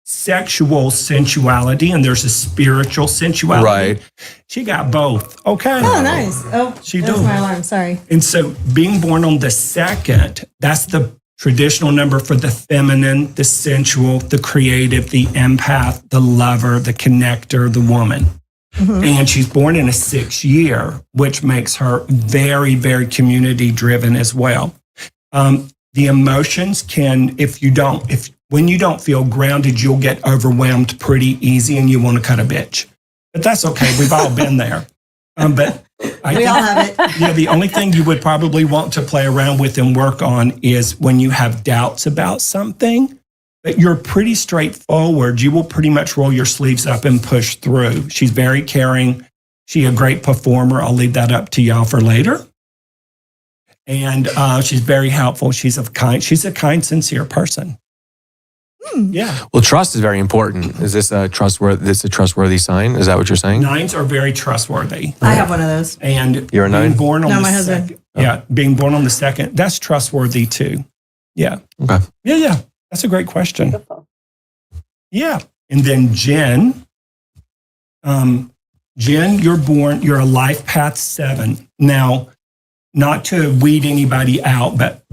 B: sexual sensuality and there's a spiritual sensuality.
F: Right.
B: She got both. Okay.
A: Oh, nice. Oh,
B: She
A: that's
B: do.
A: my alarm. Sorry.
B: And so being born on the 2nd, that's the traditional number for the feminine, the sensual, the creative, the empath, the lover, the connector, the woman. Mm-hmm. And she's born in a 6th year, which makes her very, very community driven as well. The emotions can, when you don't feel grounded, you'll get overwhelmed pretty easy and you want to cut a bitch. But that's okay. We've all been there. But we all have it. Yeah, the only thing you would probably want to play around with and work on is when you have doubts about something. But you're pretty straightforward. You will pretty much roll your sleeves up and push through. She's very caring. She's a great performer. I'll leave that up to y'all for later. And she's very helpful. She's a kind, sincere person. Yeah.
F: Well, trust is very important. Is this a trustworthy sign? Is that what you're saying?
B: 9s are very trustworthy.
A: I have one of those.
B: And
F: you're a 9?
B: Being born on
A: no,
B: the
A: my husband.
B: 2nd, yeah, being born on the 2nd, that's trustworthy too. Yeah.
F: Okay.
B: Yeah. That's a great question. Beautiful. Yeah. And then Jen, you're a life path 7. Now, not to weed anybody out, but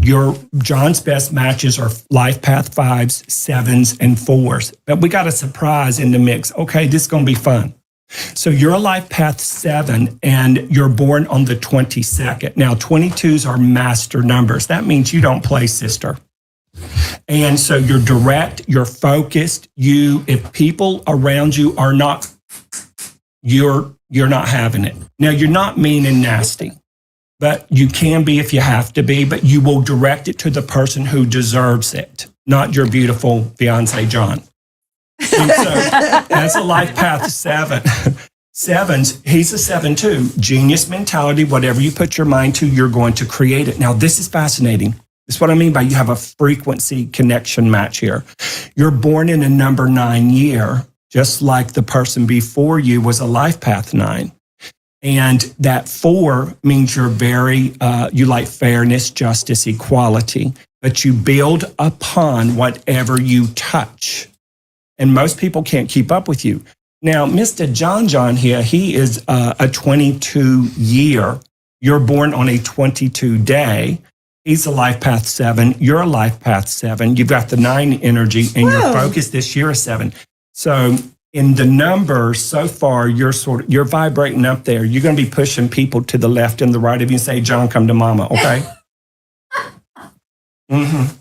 B: John's best matches are life path 5s, 7s, and 4s. But we got a surprise in the mix. Okay, this is going to be fun. So you're a life path 7 and you're born on the 22nd. Now, 22s are master numbers. That means you don't play, sister. And so you're direct, you're focused. If people around you are not, you're not having it. Now, you're not mean and nasty, but you can be if you have to be, but you will direct it to the person who deserves it, not your beautiful fiance, John. And so that's a life path 7. 7s, he's a 7 too. Genius mentality, whatever you put your mind to, you're going to create it. Now, this is fascinating. This is what I mean by you have a frequency connection match here. You're born in a number 9 year, just like the person before you was a life path 9. And that 4 means you're you like fairness, justice, equality, but you build upon whatever you touch. And most people can't keep up with you. Now, Mr. John here, he is a 22 year. You're born on a 22 day. He's a life path 7. You're a life path 7. You've got the 9 energy and your focus this year is 7. So in the numbers so far, you're vibrating up there. You're going to be pushing people to the left and the right of you and say, John, come to mama. Okay. Mm-hmm.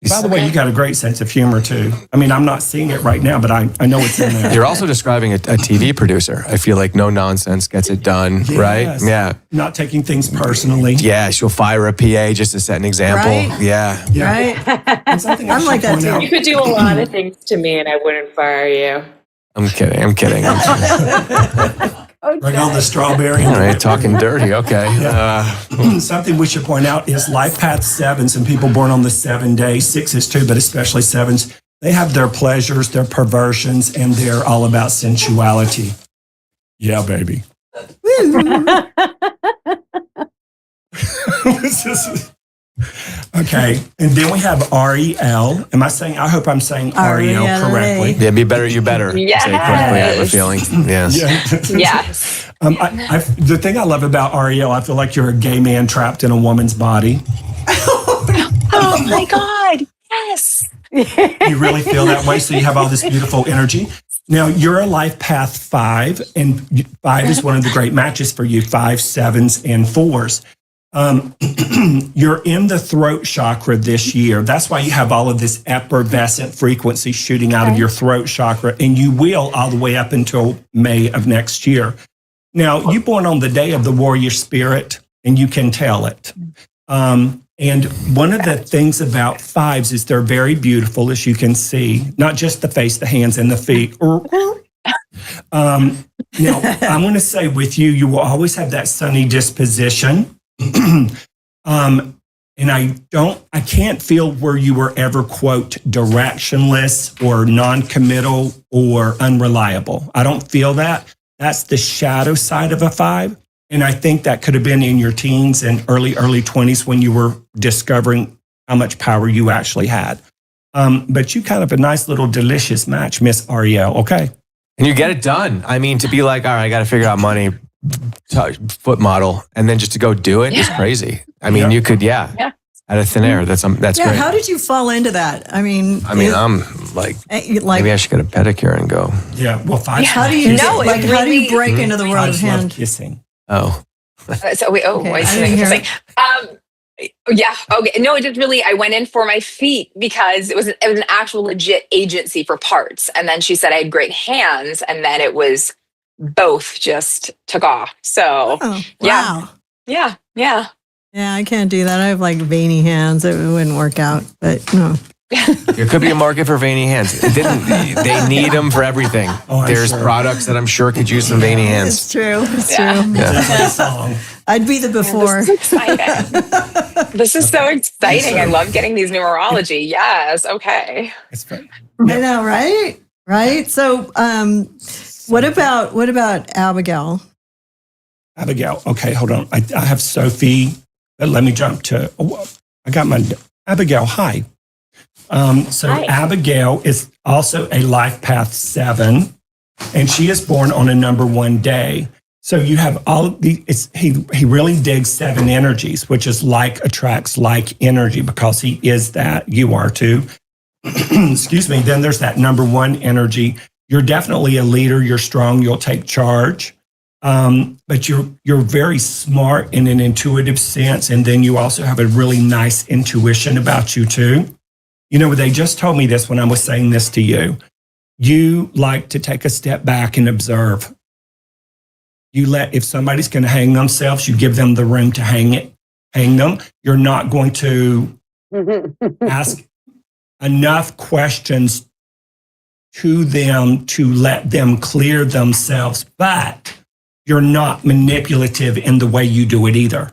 B: By the way, you got a great sense of humor too. I mean, I'm not seeing it right now, but I know it's in there.
F: You're also describing a TV producer. I feel like no nonsense gets it done, right? Yeah.
B: Not taking things personally.
F: Yeah, she'll fire a PA just to set an example.
A: Right?
F: Yeah.
A: Right. I'm like that too.
H: You could do a lot of things to me and I wouldn't fire you.
F: I'm kidding.
B: Bring on the strawberry.
F: All right, talking dirty. Okay.
B: Something we should point out is life path 7s and people born on the 7 day, 6s too, but especially 7s. They have their pleasures, their perversions, and they're all about sensuality. Yeah, baby. Okay, and then we have Ariel. I hope I'm saying Ariel correctly.
F: Yeah, you better say it correctly. I have a feeling. Yes.
I: Yes.
B: The thing I love about Ariel, I feel like you're a gay man trapped in a woman's body.
I: Oh my God. Yes.
B: You really feel that way, so you have all this beautiful energy. Now, you're a life path 5, and 5 is one of the great matches for you, 5, 7s, and 4s. You're in the throat chakra this year. That's why you have all of this effervescent frequency shooting out of your throat chakra, and you will all the way up until May of next year. Now, you're born on the day of the warrior spirit, and you can tell it. And one of the things about 5s is they're very beautiful, as you can see, not just the face, the hands, and the feet. Now, I'm going to say with you, you will always have that sunny disposition. And I can't feel where you were ever, quote, directionless or non-committal or unreliable. I don't feel that. That's the shadow side of a 5. And I think that could have been in your teens and early 20s when you were discovering how much power you actually had. But you kind of a nice little delicious match, Miss Ariel, okay?
F: And you get it done. I mean, to be like, all right, I got to figure out money, foot model, and then just to go do it is crazy. I mean, you could, out of thin air. That's great.
A: How did you fall into that?
F: I'm like, maybe I should get a pedicure and go.
B: Yeah, well, 5.
A: How do you how do you break into the world of hand
B: kissing?
F: Oh.
I: I see what you're saying. Yeah. Okay. No, it just really, I went in for my feet because it was an actual legit agency for parts. And then she said I had great hands, and then it was both just took off. So
A: wow.
I: Yeah.
A: Yeah, I can't do that. I have like veiny hands. It wouldn't work out, but no.
F: There could be a market for veiny hands. They need them for everything. There's products that I'm sure could use some veiny hands.
A: It's true. It's true.
F: Yeah.
A: I'd be the before.
I: This is exciting. This is so exciting. I love getting these numerology. Yes. Okay.
B: It's fun.
A: I know, right? Right. So, what about Abigail?
B: Abigail. Okay, hold on. I have Sophie. Let me jump to. I got my Abigail. Hi. Hi. Abigail is also a life path 7, and she is born on a number 1 day. So you have all of the, he really digs 7 energies, which is like attracts like energy because he is that. You are too. Excuse me. Then there's that number 1 energy. You're definitely a leader. You're strong. You'll take charge. But you're very smart in an intuitive sense. And then you also have a really nice intuition about you too. You know, they just told me this when I was saying this to you. You like to take a step back and observe. If somebody's going to hang themselves, you give them the room to hang them. You're not going to ask enough questions to them to let them clear themselves, but you're not manipulative in the way you do it either.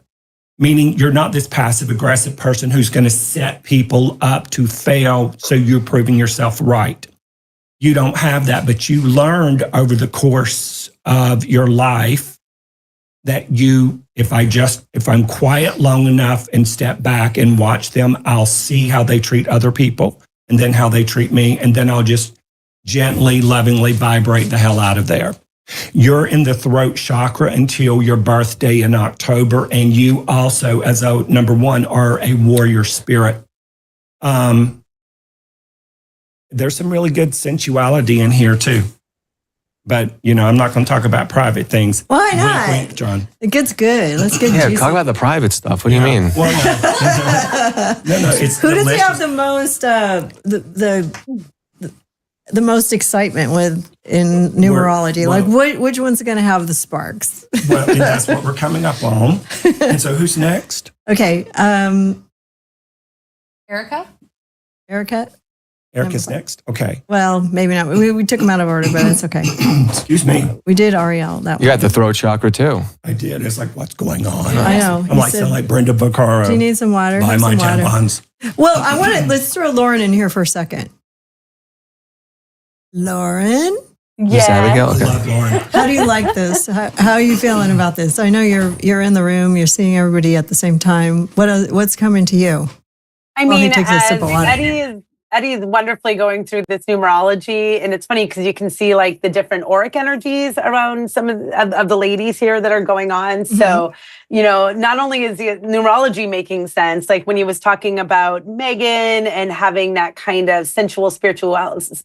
B: Meaning you're not this passive aggressive person who's going to set people up to fail so you're proving yourself right. You don't have that, but you learned over the course of your life that if I'm quiet long enough and step back and watch them, I'll see how they treat other people and then how they treat me. And then I'll just gently, lovingly vibrate the hell out of there. You're in the throat chakra until your birthday in October. And you also, as a number 1, are a warrior spirit. There's some really good sensuality in here too. But, I'm not going to talk about private things.
A: Why not?
B: Wink, John.
A: It gets good. Let's get juicy.
F: Talk about the private stuff. What do you mean?
B: Well, no, it's
A: Who
B: delicious.
A: does he have the most, the most excitement with in numerology? Which one's going to have the sparks?
B: Well, and that's what we're coming up on. And so who's next?
A: Okay.
O: Erica?
B: Erica's next. Okay.
A: Well, maybe not. We took them out of order, but it's okay.
B: Excuse me.
A: We did Ariel. That
F: You got the throat chakra too.
B: I did. It's like, what's going on?
A: I know.
B: I'm like Brenda Vaccaro.
A: Do you need some water?
B: Buy
A: Have
B: my
A: some water.
B: tampons.
A: Well, let's throw Lauren in here for a second. Lauren?
F: Yes. Abigail? Okay.
B: Love Lauren.
A: How do you like this? How are you feeling about this? I know you're in the room. You're seeing everybody at the same time. What's coming to you?
N: I mean, Eddie's wonderfully going through this numerology, and it's funny because you can see like the different auric energies around some of the ladies here that are going on. Mm-hmm. So, not only is the numerology making sense, like when he was talking about Megan and having that kind of sensual, spiritual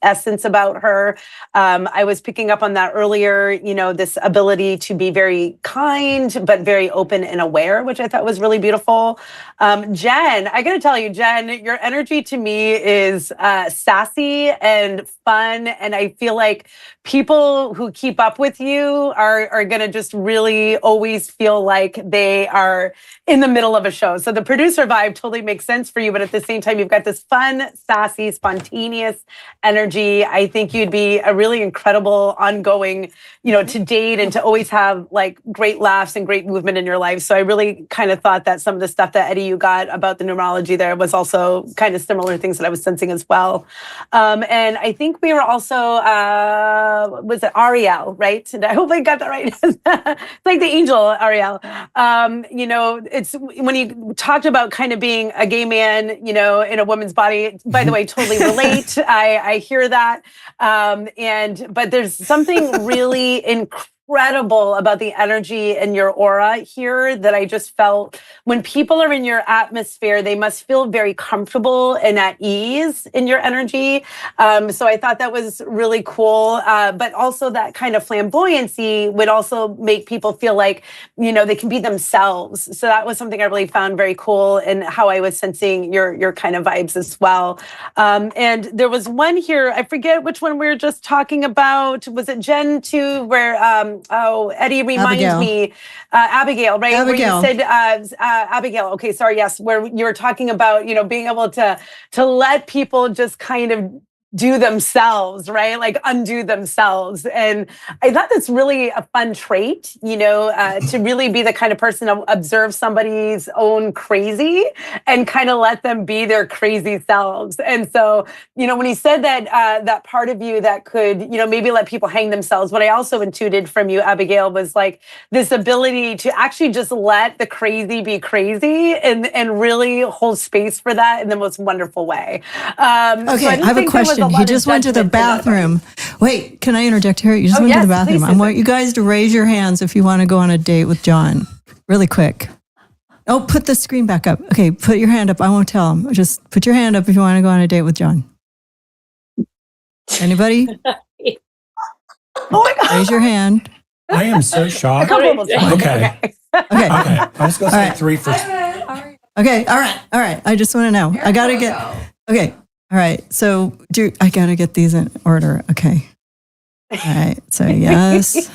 N: essence about her, I was picking up on that earlier, this ability to be very kind, but very open and aware, which I thought was really beautiful. Jen, I got to tell you, Jen, your energy to me is is sassy and fun. And I feel like people who keep up with you are going to just really always feel like they are in the middle of a show. So the producer vibe totally makes sense for you. But at the same time, you've got this fun, sassy, spontaneous energy. I think you'd be a really incredible ongoing, to date and to always have like great laughs and great movement in your life. So I really kind of thought that some of the stuff that Eddie, you got about the numerology there was also kind of similar things that I was sensing as well. And I think we were also, was it Ariel, right? And I hope I got that right. It's like the angel Ariel. It's when you talked about kind of being a gay man, in a woman's body, by the way, totally relate. I hear that. But there's something really incredible about the energy in your aura here that I just felt when people are in your atmosphere, they must feel very comfortable and at ease in your energy. So I thought that was really cool. But also that kind of flamboyancy would also make people feel like, they can be themselves. So that was something I really found very cool and how I was sensing your kind of vibes as well. And there was one here, I forget which one we were just talking about. Was it Gen 2 where, Eddie reminds me, Abigail, right?
A: Abigail.
N: Where you said, Abigail, okay, sorry, yes, where you were talking about, being able to let people just kind of do themselves, right? Like undo themselves. And I thought that's really a fun trait, to really be the kind of person to observe somebody's own crazy and kind of let them be their crazy selves. And so, when he said that, that part of you that could, maybe let people hang themselves, what I also intuited from you, Abigail, was like this ability to actually just let the crazy be crazy and really hold space for that in the most wonderful way.
A: Okay, I have a question. He just went to the bathroom. Wait, can I interject here? You just went to the bathroom.
N: Please,
A: I want you guys to raise your hands if you want to go on a date with John. Really quick. Oh, put the screen back up. Okay, put your hand up. I won't tell him. Just put your hand up if you want to go on a date with John. Anybody?
N: Oh my God.
B: Raise your hand. I am so shocked. Okay. I was going to say 3 for.
A: Okay. All right. I just want to know. I got to get. Okay. All right. So I got to get these in order. Okay. All right. So yes.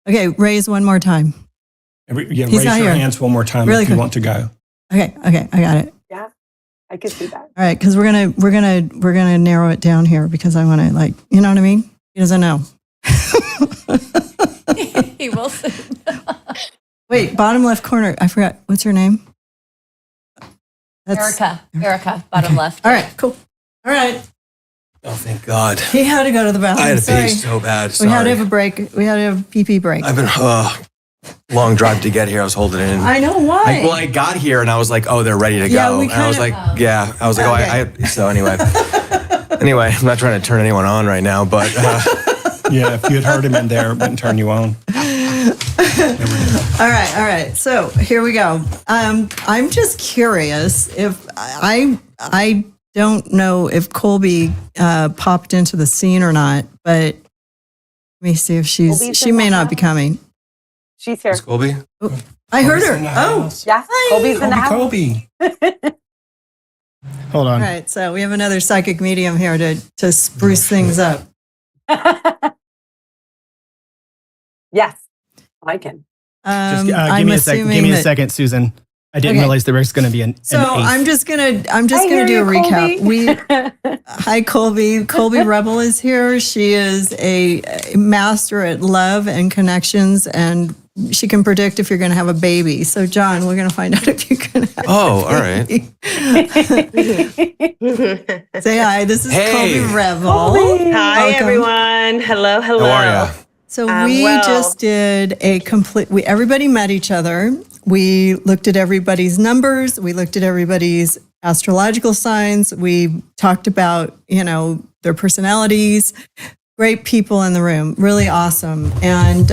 A: Okay. Raise one more time.
B: Raise your hands one more time if you want to go.
A: Okay. I got it.
N: Yeah, I can see that.
A: All right, because we're gonna narrow it down here because I want to you know what I mean. He doesn't know.
O: He will.
A: Wait, bottom left corner. I forgot. What's her name?
O: Erica, bottom left.
A: All right, cool. All right.
F: Oh, thank God.
A: He had to go to the bathroom.
F: I had to pee so bad. Sorry.
A: We had to have a break. We had to have a pee break.
F: I've been long drive to get here. I was holding it in.
A: I know why.
F: I got here and I was like, oh, they're ready to go. And I was like, so anyway. Anyway, I'm not trying to turn anyone on right now, but.
B: Yeah, if you had heard him in there, it wouldn't turn you on.
A: All right. So here we go. I'm just curious if I don't know if Colby popped into the scene or not, but let me see if she may not be coming.
N: She's here.
F: Is Colby?
A: Oh, I heard her. Oh,
N: yeah. Colby's in the house.
B: Colby.
K: Hold on.
A: All right. So we have another psychic medium here to spruce things up.
N: Yes, I can.
K: Just give me a second. Give me a second, Susan. I didn't realize there was going to be an.
A: So I'm just gonna do a recap. Hi, Colby. Colby Rebel is here. She is a master at love and connections, and she can predict if you're going to have a baby. So, John, we're going to find out if you're going to have
F: all right.
A: Say hi. This is Colby Rebel.
P: Colby. Hi,
A: welcome.
P: Everyone. Hello.
F: How are you?
A: So we just did everybody met each other. We looked at everybody's numbers. We looked at everybody's astrological signs. We talked about, their personalities. Great people in the room, really awesome. And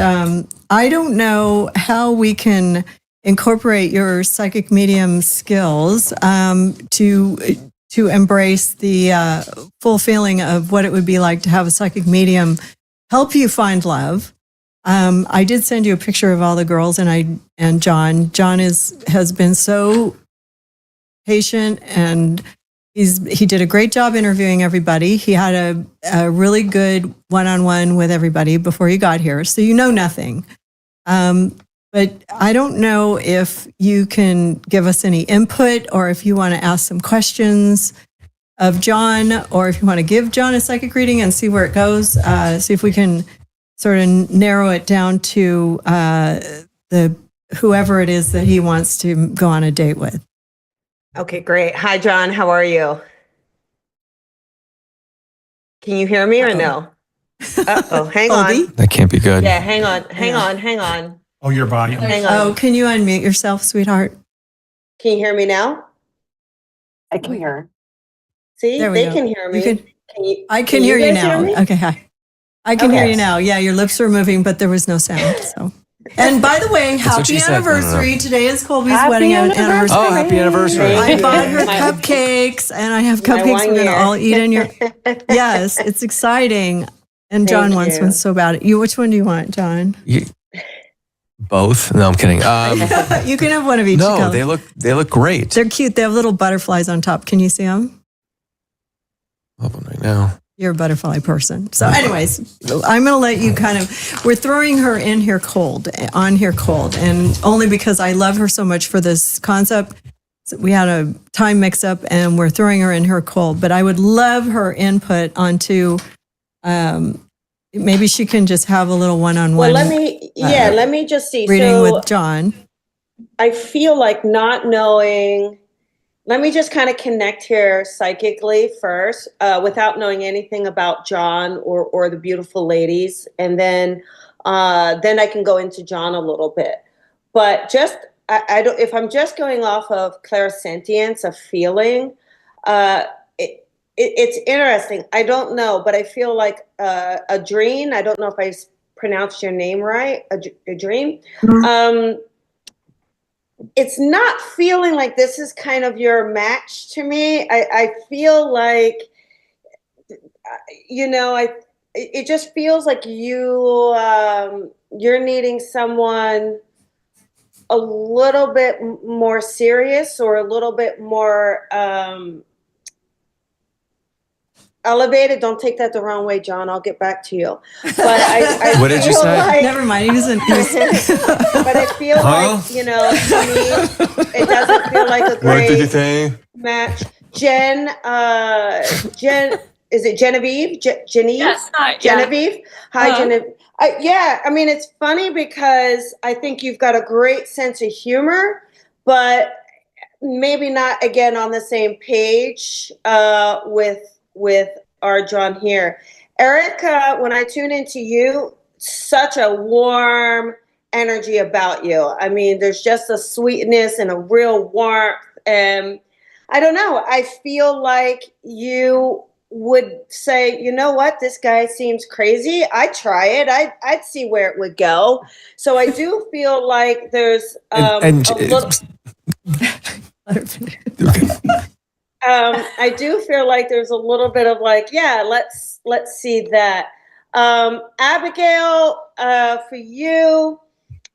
A: I don't know how we can incorporate your psychic medium skills to embrace the full feeling of what it would be like to have a psychic medium help you find love. I did send you a picture of all the girls and John. John has been so patient and he did a great job interviewing everybody. He had a really good one-on-one with everybody before you got here. So you know nothing. But I don't know if you can give us any input or if you want to ask some questions of John, or if you want to give John a psychic reading and see where it goes. See if we can sort of narrow it down to whoever it is that he wants to go on a date with.
P: Okay, great. Hi, John. How are you? Can you hear me or no? Uh-oh, hang on.
F: That can't be good.
P: Yeah, hang on.
B: Oh, your volume.
P: Hang on.
A: Oh, can you unmute yourself, sweetheart?
P: Can you hear me now?
N: I can hear her.
P: See,
A: There we
P: they
A: go.
P: can hear me.
A: I can hear you
P: guys
A: now.
P: hear me?
A: Okay, hi. I can hear
P: Okay.
A: you now. Yeah, your lips were moving, but there was no sound. So, and by the way,
F: That's what
A: happy
F: she said. No, no, no.
A: Today. Today is Colby's
N: Happy
A: wedding anniversary.
F: Oh, happy anniversary.
A: I bought her
P: My-
A: cupcakes, and I have
P: My
A: cupcakes
P: 1
A: we're gonna
P: year.
A: all eat in your. Yes, it's exciting. And John
P: Thank
A: wants
P: you.
A: one so bad. Which one do you want, John?
F: Both? No, I'm kidding.
A: You can have one of each.
F: No,
A: color.
F: they look great.
A: They're cute. They have little butterflies on top. Can you see them?
F: Hold on right now.
A: You're a butterfly person. So anyways, I'm going to let you we're throwing her on here cold, and only because I love her so much for this concept. So we had a time mix up and we're throwing her in here cold, but I would love her input onto, maybe she can just have a little one-on-one
P: Well, let me just see.
A: reading
P: So
A: with John.
P: I feel like not knowing. Let me just kind of connect here psychically first, without knowing anything about John or the beautiful ladies, and then I can go into John a little bit. But just I don't. If I'm just going off of clairsentience, a feeling, it's interesting. I don't know, but I feel like a dream. I don't know if I pronounced your name right. A dream. It's not feeling like this is kind of your match to me. I feel like, it just feels like you're needing someone a little bit more serious or a little bit more elevated. Don't take that the wrong way, John. I'll get back to you. But I
F: What did you
P: feel
F: say?
P: like-
A: Never mind. He doesn't.
P: but I feel like, to me, it doesn't feel like a
F: What did you
P: great
F: say?
P: match. Jen, is it Genevieve? Genevieve?
H: Yes, hi.
P: Genevieve? Hi,
H: Hello.
P: Genevieve. I mean, it's funny because I think you've got a great sense of humor, but maybe not, again, on the same page with our John here. Erica, when I tune into you, such a warm energy about you. I mean, there's just a sweetness and a real warmth. And I don't know, I feel like you would say, you know what, this guy seems crazy. I'd try it. I'd see where it would go. So I do feel like there's a little... I do feel like there's a little bit of like, yeah, let's see that. Abigail, for you,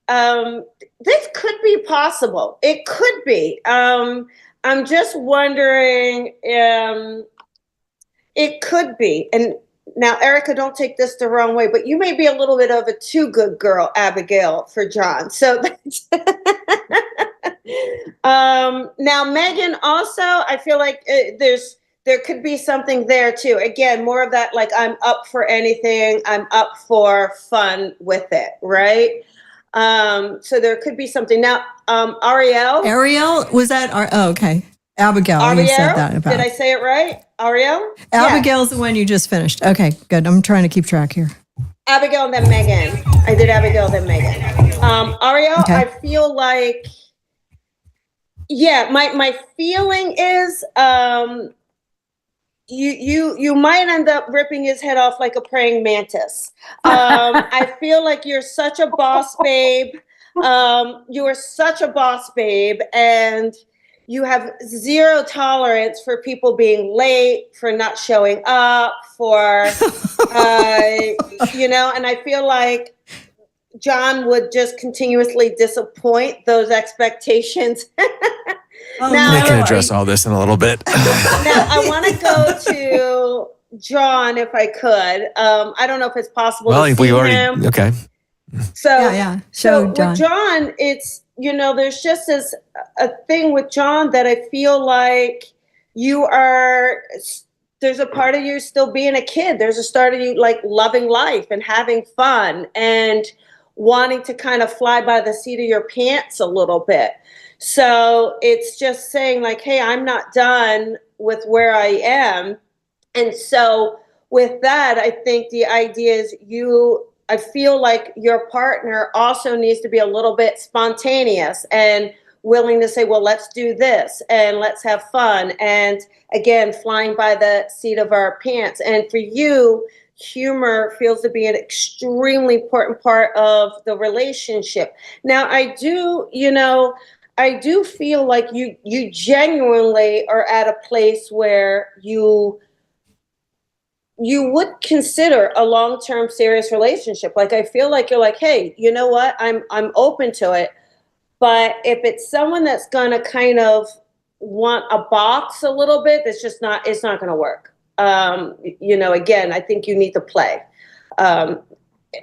P: this could be possible. It could be. I'm just wondering, it could be. And now, Erica, don't take this the wrong way, but you may be a little bit of a too good girl, Abigail, for John. So that's now, Megan, also, I feel like there could be something there too. Again, more of that, like, I'm up for anything. I'm up for fun with it, right? So there could be something. Now, Ariel,
A: was that? Okay. Abigail, you said that about.
P: Did I say it right? Ariel?
A: Abigail's the one you just finished. Okay, good. I'm trying to keep track here.
P: Abigail and then Megan. I did Abigail, then Megan. Ariel,
A: Okay.
P: I feel like, my feeling is you might end up ripping his head off like a praying mantis. I feel like you're such a boss babe. You are such a boss babe, and you have zero tolerance for people being late, for not showing up, for, and I feel like John would just continuously disappoint those expectations. Now,
F: I can address all this in a little bit.
P: now I want to go to John if I could. I don't know if it's possible to see him.
F: Okay.
P: So
A: Show
P: with
A: John.
P: John, it's there's just a thing with John that I feel like there's a part of you still being a kid. There's a start of you like loving life and having fun and wanting to kind of fly by the seat of your pants a little bit. So it's just saying like, hey, I'm not done with where I am. And so with that, I think the idea is I feel like your partner also needs to be a little bit spontaneous and willing to say, well, let's do this and let's have fun. And again, flying by the seat of our pants. And for you, humor feels to be an extremely important part of the relationship. Now, I do feel like you genuinely are at a place where you would consider a long-term serious relationship. Like, I feel like you're like, hey, you know what? I'm open to it. But if it's someone that's going to kind of want a box a little bit, it's not going to work. Again, I think you need to play. And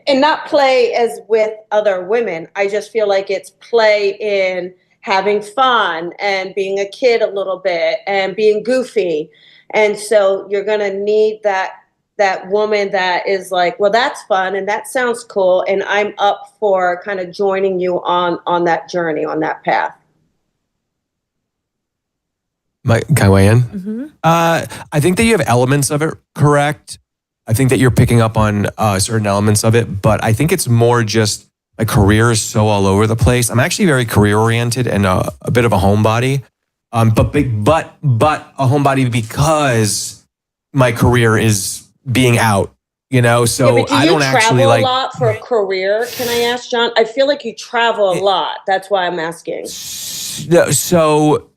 P: not play as with other women. I just feel like it's play in having fun and being a kid a little bit and being goofy. And so you're going to need that woman that is like, well, that's fun and that sounds cool. And I'm up for kind of joining you on that journey, on that path.
F: Can I weigh in?
A: Mm-hmm.
F: I think that you have elements of it correct. I think that you're picking up on certain elements of it, but I think it's more just my career is so all over the place. I'm actually very career oriented and a bit of a homebody, but a homebody because my career is being out, so I don't actually like.
P: Do you travel a lot for a career? Can I ask, John? I feel like you travel a lot. That's why I'm asking.
F: So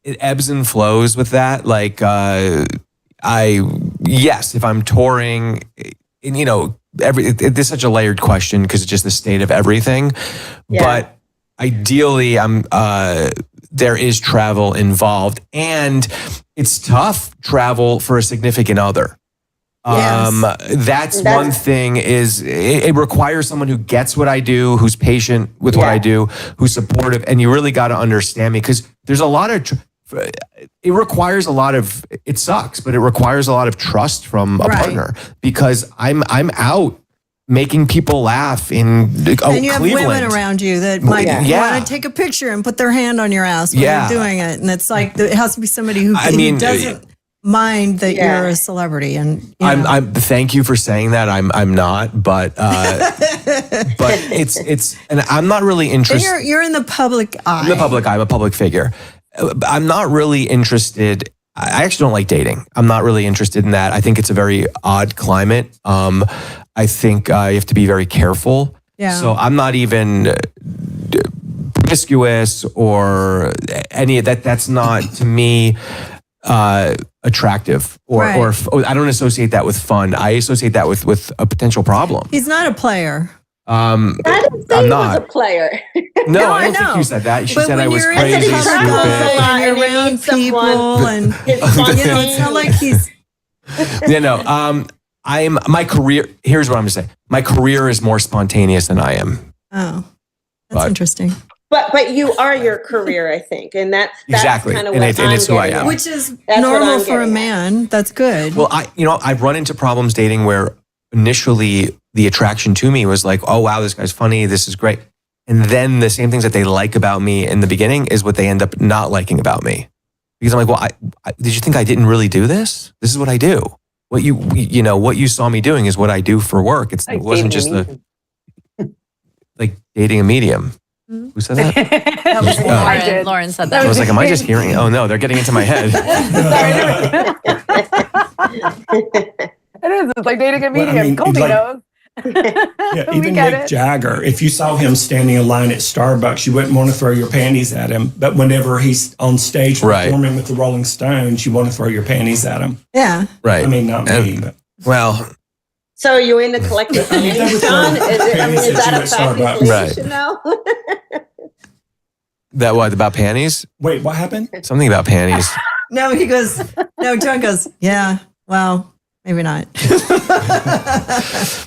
F: it ebbs and flows with that. Like, if I'm touring, and it's such a layered question because it's just the state of everything. Yeah. But ideally, there is travel involved, and it's tough travel for a significant other. Yes. That's one thing is it requires someone who gets what I do, who's patient with what I do, who's supportive. And you really got to understand me because there's a lot of, it sucks, but it requires a lot of trust from a partner because I'm out making people laugh in Cleveland.
A: And you have women around you that might want to take a picture and put their hand on your ass when you're doing it. And it's like, it has to be somebody who doesn't mind that you're a celebrity. And
F: I'm thank you for saying that. I'm not, but it's and I'm not really interested.
A: And you're in the public eye.
F: In the public eye, I'm a public figure. I'm not really interested. I actually don't like dating. I'm not really interested in that. I think it's a very odd climate. I think you have to be very careful. Yeah. So I'm not even promiscuous or any of that. That's not to me attractive or I don't associate that with fun. I associate that with a potential problem.
A: He's not a player.
P: I didn't say he was a player.
F: No, I don't think you said that. She said I was crazy, stupid.
A: And you're around people and it's not like he's
F: my career, here's what I'm gonna say. My career is more spontaneous than I am.
A: Oh, that's interesting.
P: But you are your career, I think. And that's
F: exactly.
P: kind of
F: what
P: I'm
F: it's who I am.
A: Which is normal for a man. That's good.
F: Well, I've run into problems dating where initially the attraction to me was like, oh, wow, this guy's funny. This is great. And then the same things that they like about me in the beginning is what they end up not liking about me. Because I'm like, well, did you think I didn't really do this? This is what I do. What you saw me doing is what I do for work. It wasn't just like dating a medium. Mm-hmm. Who said that?
O: That was Lauren said that.
F: I was like, am I just hearing? Oh no, they're getting into my head.
N: It is. It's like dating a medium. Colby knows.
B: Even Mick Jagger, if you saw him standing in line at Starbucks, you wouldn't want to throw your panties at him. But whenever he's on stage performing with the Rolling Stones, you want to throw your panties at him.
A: Yeah.
F: Right.
B: I mean, not me, but.
F: Well.
P: So are you into collective panties, John? Is that a fact you should know?
F: That what, about panties?
B: Wait, what happened?
F: Something about panties.
A: No, he goes, no, John goes, yeah, well, maybe not.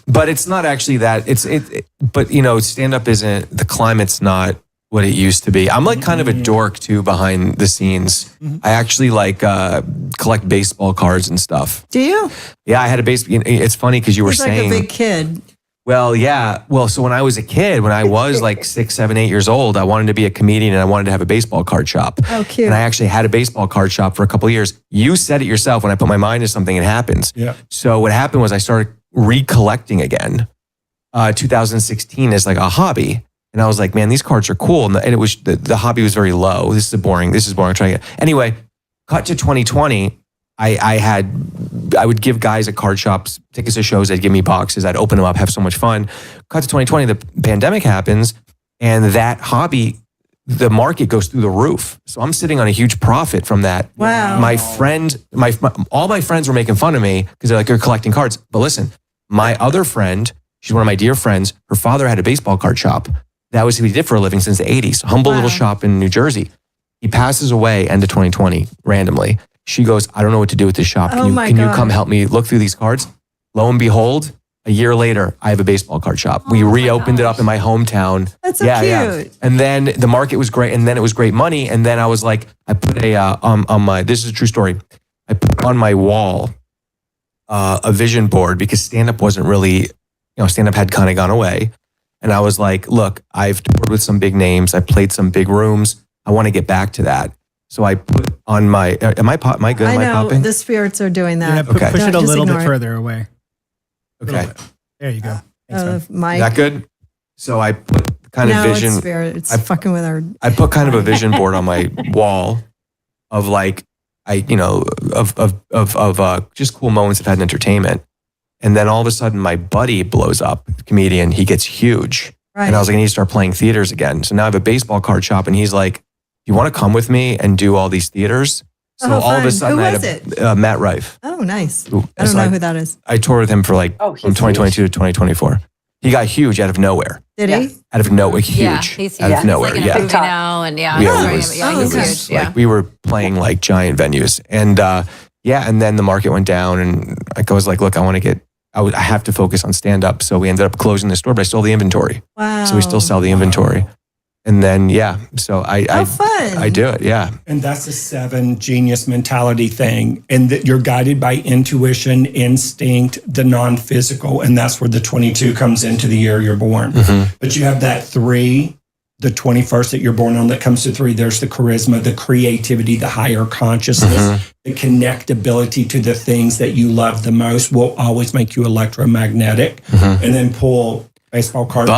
F: But it's not actually that. But you know, stand up isn't, the climate's not what it used to be. I'm like kind of a dork too behind the scenes. I actually like collect baseball cards and stuff.
A: Do you?
F: Yeah, I had a baseball. It's funny because you were
A: He's
F: saying
A: like a big kid.
F: Well, yeah. Well, so when I was a kid, when I was like 6, 7, 8 years old, I wanted to be a comedian and I wanted to have a baseball card shop.
A: Oh, cute.
F: And I actually had a baseball card shop for a couple of years. You said it yourself. When I put my mind to something, it happens.
B: Yeah.
F: So what happened was I started recollecting again, 2016 as like a hobby. And I was like, man, these cards are cool. And it was, the hobby was very low. This is boring. I'm trying to get. Anyway, cut to 2020. I would give guys at card shops tickets to shows. They'd give me boxes. I'd open them up, have so much fun. Cut to 2020, the pandemic happens, and that hobby, the market goes through the roof. So I'm sitting on a huge profit from that.
A: Wow.
F: My friend, all my friends were making fun of me because they're like, you're collecting cards. But listen, my other friend, she's one of my dear friends. Her father had a baseball card shop. That was what he did for a living since the 80s. Humble little shop in New Jersey. He passes away end of 2020 randomly. She goes, I don't know what to do with this shop. Can you come help me look through these cards? Lo and behold, a year later, I have a baseball card shop. We reopened it up in my hometown.
A: That's so cute. Yeah.
F: And then the market was great. And then it was great money. And then I was like, I put on my, this is a true story. I put on my wall a vision board because stand-up wasn't really, stand-up had kind of gone away. And I was like, look, I've toured with some big names. I played some big rooms. I want to get back to that. So I put on my, am I good?
A: I
F: Am I
A: know,
F: popping?
A: the spirits are doing that.
K: Yeah, push it a little bit further away.
F: Okay.
K: There you go. Thanks,
A: Mike.
F: That good? So I put kind of vision.
A: It's spirit. It's fucking with our.
F: I put kind of a vision board on my wall of like, just cool moments I've had in entertainment. And then all of a sudden my buddy blows up, comedian, he gets huge.
A: Right.
F: And I was like, I need to start playing theaters again. So now I have a baseball card shop and he's like, you want to come with me and do all these theaters? So all of a sudden
A: Who
F: I
A: was
F: had Matt Rife.
A: Oh, nice. I don't know who that is.
F: I toured with him for like from 2022 to 2024. He got huge out of nowhere.
A: Did he?
F: Out of nowhere, huge.
O: Yeah, he's
F: out of nowhere.
O: Like in a movie now, and
F: it was like we were playing like giant venues, and and then the market went down, and I was like, look, I have to focus on stand up. So we ended up closing the store, but I stole the inventory.
A: Wow.
F: So we still sell the inventory. And then, so I do it. Yeah.
B: And that's a 7 genius mentality thing. And that you're guided by intuition, instinct, the non-physical. And that's where the 22 comes into the year you're born.
F: Mm-hmm.
B: But you have that 3, the 21st that you're born on that comes to 3. There's the charisma, the creativity, the higher consciousness, the connectability to the things that you love the most will always make you electromagnetic. And then pull baseball card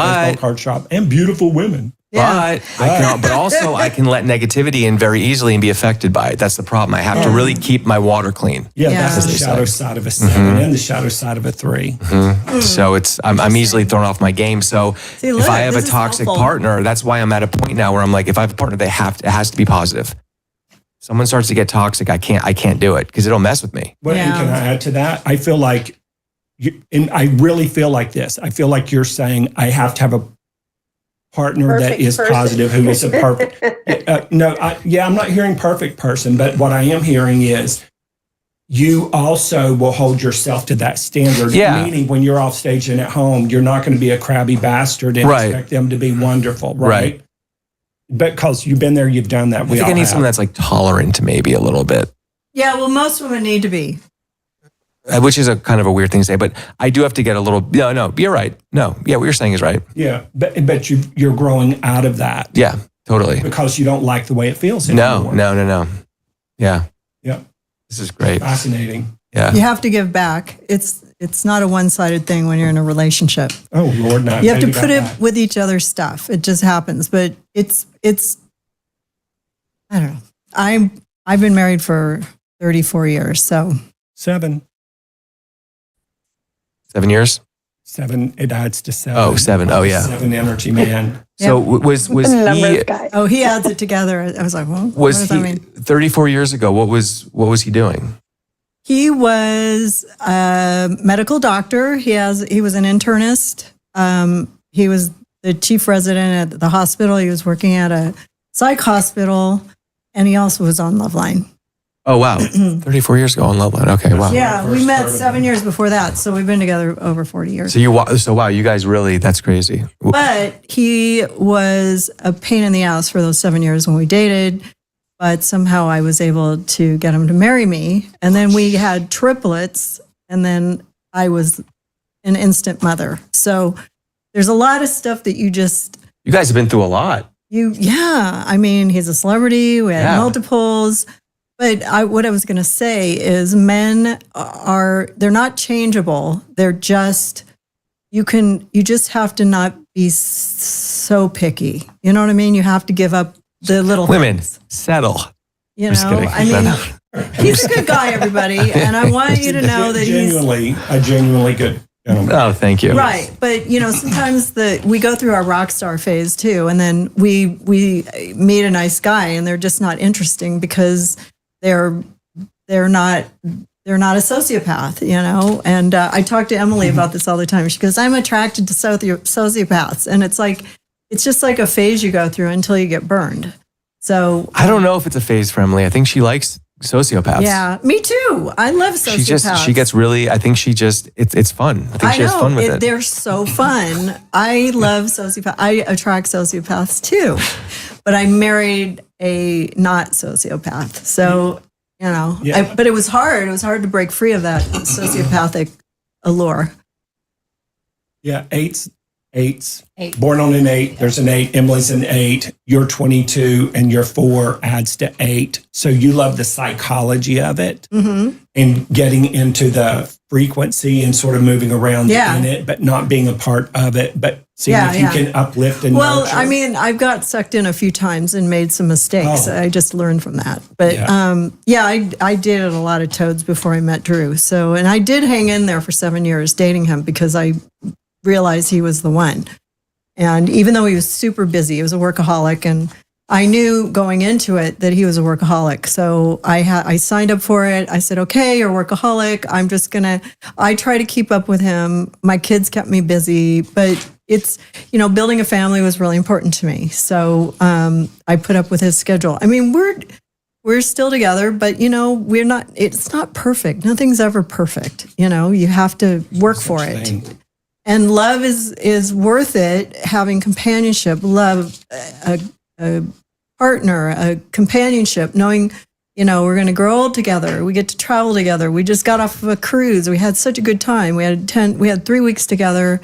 B: shop, and beautiful women.
A: Yeah.
F: But also I can let negativity in very easily and be affected by it. That's the problem. I have to really keep my water clean.
B: Yeah, that's the shadow side of a 7 and the shadow side of a 3.
F: So I'm easily thrown off my game. So if I have a toxic partner, that's why I'm at a point now where I'm like, if I have a partner, it has to be positive. Someone starts to get toxic, I can't do it because it'll mess with me.
B: Well, and can I add to that? I feel like, and I really feel like this. I feel like you're saying I have to have a partner that is positive, who is a perfect. I'm not hearing perfect person, but what I am hearing is you also will hold yourself to that standard.
F: Yeah.
B: Meaning when you're off stage and at home, you're not going to be a crabby bastard and expect them to be wonderful, right? Because you've been there, you've done that.
F: I think I need someone that's like tolerant maybe a little bit.
A: Yeah, well, most women need to be.
F: Which is a kind of a weird thing to say, but I do have to get a little, no, you're right. No, yeah, what you're saying is right.
B: Yeah, but you're growing out of that.
F: Yeah, totally.
B: Because you don't like the way it feels anymore.
F: No. Yeah.
B: Yeah.
F: This is great.
B: Fascinating.
F: Yeah.
A: You have to give back. It's not a one-sided thing when you're in a relationship.
B: Oh, Lord, no.
A: You have to put it with each other's stuff. It just happens. But it's I don't know. I've been married for 34 years, so
B: 7
F: years?
B: 7, it adds to 7.
F: Oh, 7. Oh, yeah.
B: 7 energy, man.
F: So was he?
A: Oh, he adds it together. I was like, well, what does that mean?
F: 34 years ago? What was he doing?
A: He was a medical doctor. He was an internist. He was the chief resident at the hospital. He was working at psych hospital, and he also was on Loveline.
F: Oh, wow. 34 years ago on Loveline. Okay, wow.
A: Yeah, we met 7 years before that, so we've been together over 40 years.
F: So wow, you guys really, that's crazy.
A: But he was a pain in the ass for those 7 years when we dated, but somehow I was able to get him to marry me. And then we had triplets, and then I was an instant mother. So there's a lot of stuff that you
F: guys have been through a lot.
A: I mean, he's a celebrity. We had multiples. But what I was going to say is men they're not changeable. They're just, you just have to not be so picky. You know what I mean? You have to give up the little
F: women
A: things.
F: Settle.
A: You know, I mean, he's a good guy, everybody. And I want you to know that he's
B: a genuinely good gentleman.
F: Oh, thank you.
A: Right. But, sometimes we go through our rock star phase too. And then we meet a nice guy and they're just not interesting because they're not a sociopath, And I talk to Emily about this all the time. She goes, I'm attracted to sociopaths. And it's just like a phase you go through until you get burned. So
F: I don't know if it's a phase for Emily. I think she likes sociopaths.
A: Yeah, me too. I love sociopaths.
F: She gets really, I think it's fun. I think she has fun with it.
A: They're so fun. I love sociopaths. I attract sociopaths too. But I married a not sociopath. So, but it was hard. It was hard to break free of that sociopathic allure.
B: Yeah, eights. Born on an 8. There's an 8. Emily's an 8. You're 22 and your 4 adds to 8. So you love the psychology of it and getting into the frequency and sort of moving around in it, but not being a part of it, but seeing if you can uplift and nurture.
A: I mean, I've got sucked in a few times and made some mistakes. I just learned from that. But I dated a lot of toads before I met Drew. So, and I did hang in there for 7 years dating him because I realized he was the one. And even though he was super busy, he was a workaholic, and I knew going into it that he was a workaholic. So I signed up for it. I said, okay, you're a workaholic. I try to keep up with him. My kids kept me busy, but it's, building a family was really important to me. So I put up with his schedule. I mean, we're still together, but it's not perfect. Nothing's ever perfect. You have to work for it. And love is worth it, having companionship, love, a partner, a companionship, knowing, we're going to grow old together. We get to travel together. We just got off of a cruise. We had such a good time. We had 3 weeks together,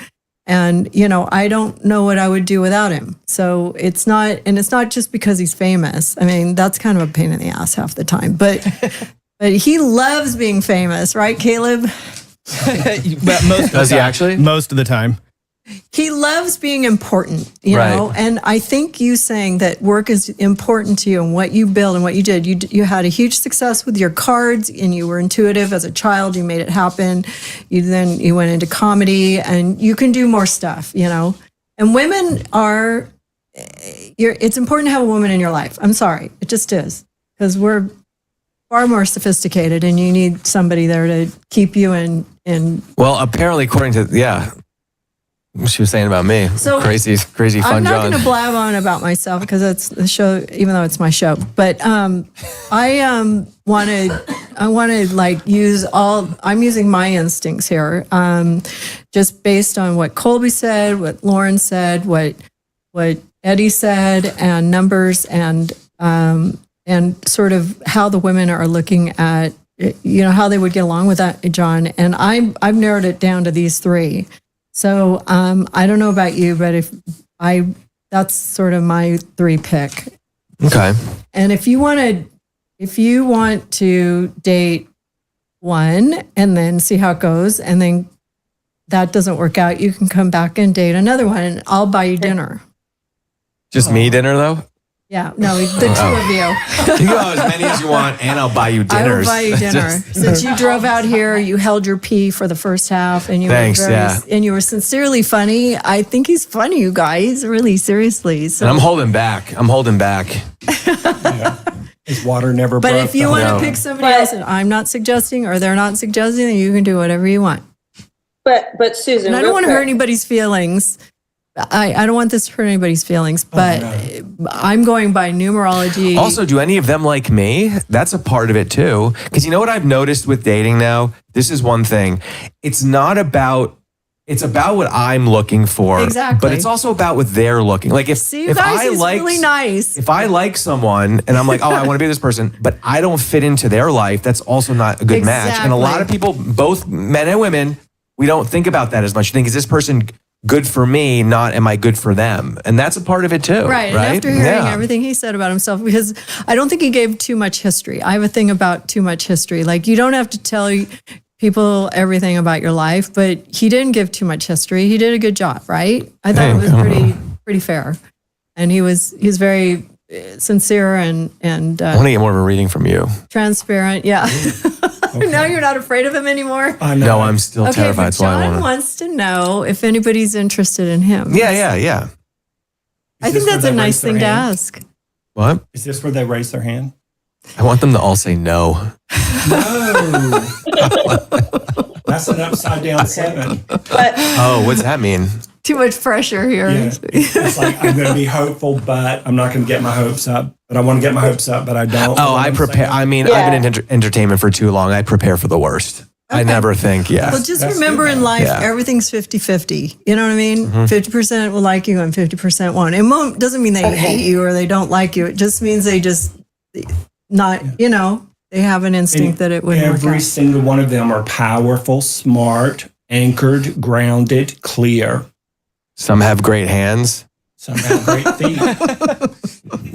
A: and, I don't know what I would do without him. So it's not just because he's famous. I mean, that's kind of a pain in the ass half the time, but he loves being famous, right, Kaleb?
K: But
F: does he actually?
K: Most of the time.
A: He loves being important, know, and I think you saying that work is important to you and what you build and what you did. You had a huge success with your cards, and you were intuitive as a child. You made it happen. You went into comedy, and you can do more stuff, And women it's important to have a woman in your life. I'm sorry, it just is, because we're far more sophisticated, and you need somebody there to keep you in.
F: Well, apparently, according to she was saying about me, so crazy fun John.
A: I'm not going to blab on about myself because it's the show, even though it's my show. But I want to use I'm using my instincts here, just based on what Colby said, what Lauren said, what Eddie said, and numbers, and sort of how the women are looking at, how they would get along with that, John. And I've narrowed it down to these 3. So I don't know about you, but that's sort of my 3 pick.
F: Okay.
A: And if you want to date one and then see how it goes, and then that doesn't work out, you can come back and date another one, and I'll buy you dinner.
F: Just me dinner, though?
A: Yeah, no, the 2 of you.
F: You can have as many as you want, and I'll buy you dinner.
A: I will buy you dinner. Since you drove out here, you held your pee for the first half, and you were sincerely funny. I think he's funny, you guys, really, seriously. So.
F: And I'm holding back.
B: His water never
A: broke.
B: But
A: if you want to pick somebody else, and I'm not suggesting, or they're not suggesting, then you can do whatever you want.
P: But Susan,
A: and I don't want to hurt anybody's feelings. I don't want this to hurt anybody's feelings, but I'm going by numerology.
F: Also, do any of them like me? That's a part of it too. Because you know what I've noticed with dating now? This is one thing. It's about what I'm looking for.
A: Exactly.
F: But it's also about what they're looking. Like if I like
A: really nice.
F: If I like someone and I'm like, oh, I want to be this person, but I don't fit into their life, that's also not a good match. And a lot of people, both men and women, we don't think about that as much. You think, is this person good for me, not am I good for them? And that's a part of it too.
A: Right. And after hearing everything he said about himself, because I don't think he gave too much history. I have a thing about too much history. Like, you don't have to tell people everything about your life, but he didn't give too much history. He did a good job, right? I thought it was pretty fair. And he's very sincere and
F: I want to get more of a reading from you.
A: Transparent. Yeah. Now you're not afraid of him anymore?
F: No, I'm still terrified.
A: That's why John wants to know if anybody's interested in him.
F: Yeah.
A: I think that's a nice thing to ask.
F: What?
B: Is this where they raise their hand?
F: I want them to all say no.
B: No. That's an upside down 7.
F: Oh, what's that mean?
A: Too much pressure here.
B: Yeah. It's like, I'm going to be hopeful, but I'm not going to get my hopes up. But I want to get my hopes up, but I don't.
F: Oh, I prepare. I mean, I've been in entertainment for too long. I prepare for the worst. I never think,
A: Well, just remember in life, everything's 50-50. You know what I mean? 50% will like you and 50% won't. It doesn't mean they hate you or they don't like you. It just means they just not, they have an instinct that it wouldn't work out.
B: Every single one of them are powerful, smart, anchored, grounded, clear.
F: Some have great hands.
B: Some have great feet.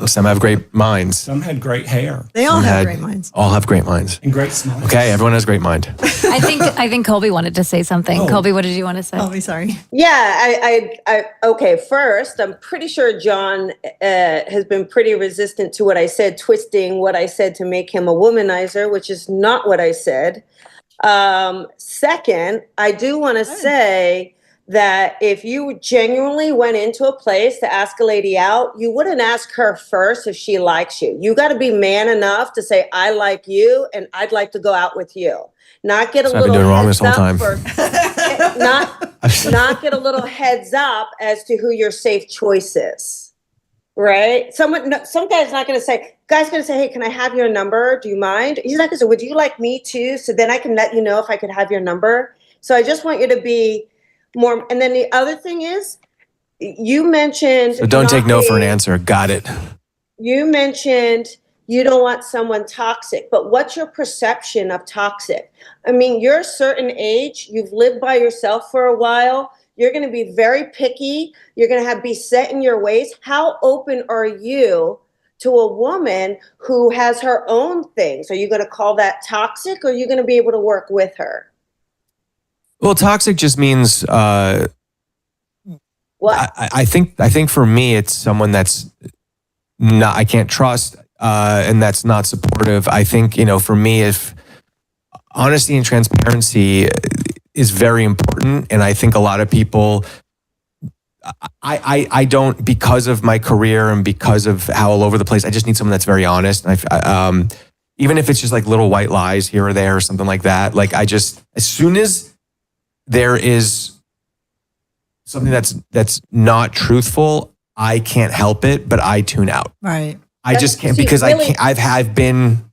F: Some have great minds.
B: Some had great hair.
A: They all have great minds.
F: All have great minds.
B: And great smiles.
F: Okay, everyone has a great mind.
O: I think Colby wanted to say something.
B: Oh.
O: Colby, what did you want to say?
A: Colby, sorry.
P: Yeah, I okay, first, I'm pretty sure John has been pretty resistant to what I said, twisting what I said to make him a womanizer, which is not what I said. Second, I do want to say that if you genuinely went into a place to ask a lady out, you wouldn't ask her first if she likes you. You got to be man enough to say, I like you and I'd like to go out with you. Not get a little heads up not get a little heads up as to who your safe choice is. Right? Some guy's not going to say, hey, can I have your number? Do you mind? He's not going to say, would you like me too? So then I can let you know if I could have your number. So I just want you to be more. And then the other thing is, you mentioned.
F: So don't take no for an answer. Got it.
P: You mentioned you don't want someone toxic, but what's your perception of toxic? I mean, you're a certain age. You've lived by yourself for a while. You're going to be very picky. You're going to be set in your ways. How open are you to a woman who has her own things? Are you going to call that toxic, or are you going to be able to work with her?
F: Well, toxic just means
P: what?
F: I think for me, it's someone that's not, I can't trust, and that's not supportive. I think, for me, if honesty and transparency is very important. And I think a lot of people, I don't, because of my career and because of how all over the place, I just need someone that's very honest. And even if it's just like little white lies here or there or something like that, like as soon as there is something that's not truthful, I can't help it, but I tune out.
A: Right.
F: I just can't, because really, I've been.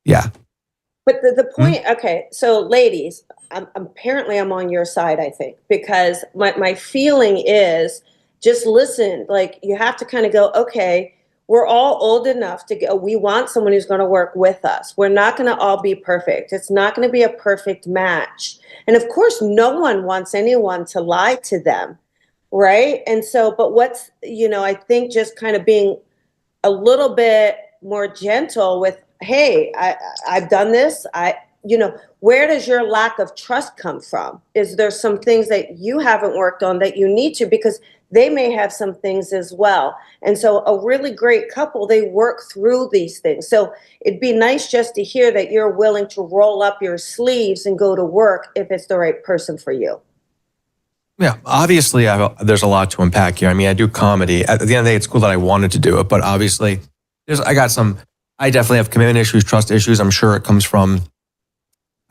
P: But the point, okay, so ladies, apparently I'm on your side, I think, because my feeling is, just listen, like you have to kind of go, okay, we're all old enough to go, we want someone who's going to work with us. We're not going to all be perfect. It's not going to be a perfect match. And of course, no one wants anyone to lie to them, right? And so, but what's, I think just kind of being a little bit more gentle with, hey, I've done this. Where does your lack of trust come from? Is there some things that you haven't worked on that you need to, because they may have some things as well. And so a really great couple, they work through these things. So it'd be nice just to hear that you're willing to roll up your sleeves and go to work if it's the right person for you.
F: Yeah, obviously there's a lot to unpack here. I mean, I do comedy. At the end of the day, it's cool that I wanted to do it, but obviously I definitely have commitment issues, trust issues. I'm sure it comes from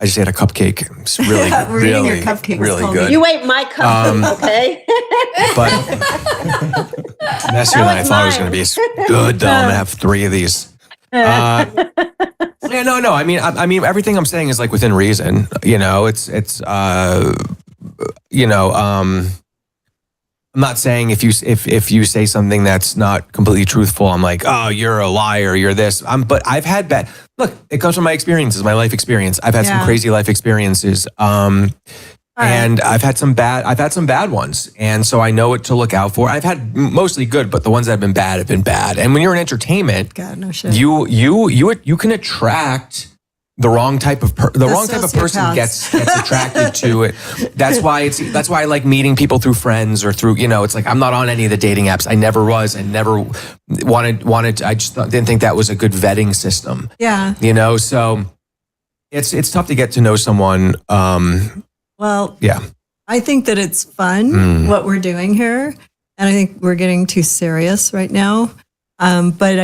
F: I just ate a cupcake. It's really,
A: We're eating your
F: really,
A: cupcakes,
F: really
A: Colby.
F: good.
P: You ate my cupcake, okay?
F: But messier than I thought it was going to be. It's good though. I'm going to have 3 of these. Yeah, no. I mean, everything I'm saying is like within reason. You know, I'm not saying if you say something that's not completely truthful, I'm like, oh, you're a liar, you're this. But I've had look, it comes from my experiences, my life experience. I've had some crazy life experiences. And I've had some bad ones. And so I know what to look out for. I've had mostly good, but the ones that have been bad have been bad. And when you're in entertainment,
A: God, no shit.
F: you can attract the wrong type of person gets attracted to it. That's why I like meeting people through friends or through, it's like I'm not on any of the dating apps. I never was. I never wanted to, I just didn't think that was a good vetting system.
A: Yeah.
F: So it's tough to get to know someone.
A: Well,
F: yeah.
A: I think that it's fun what we're doing here. And I think we're getting too serious right now. But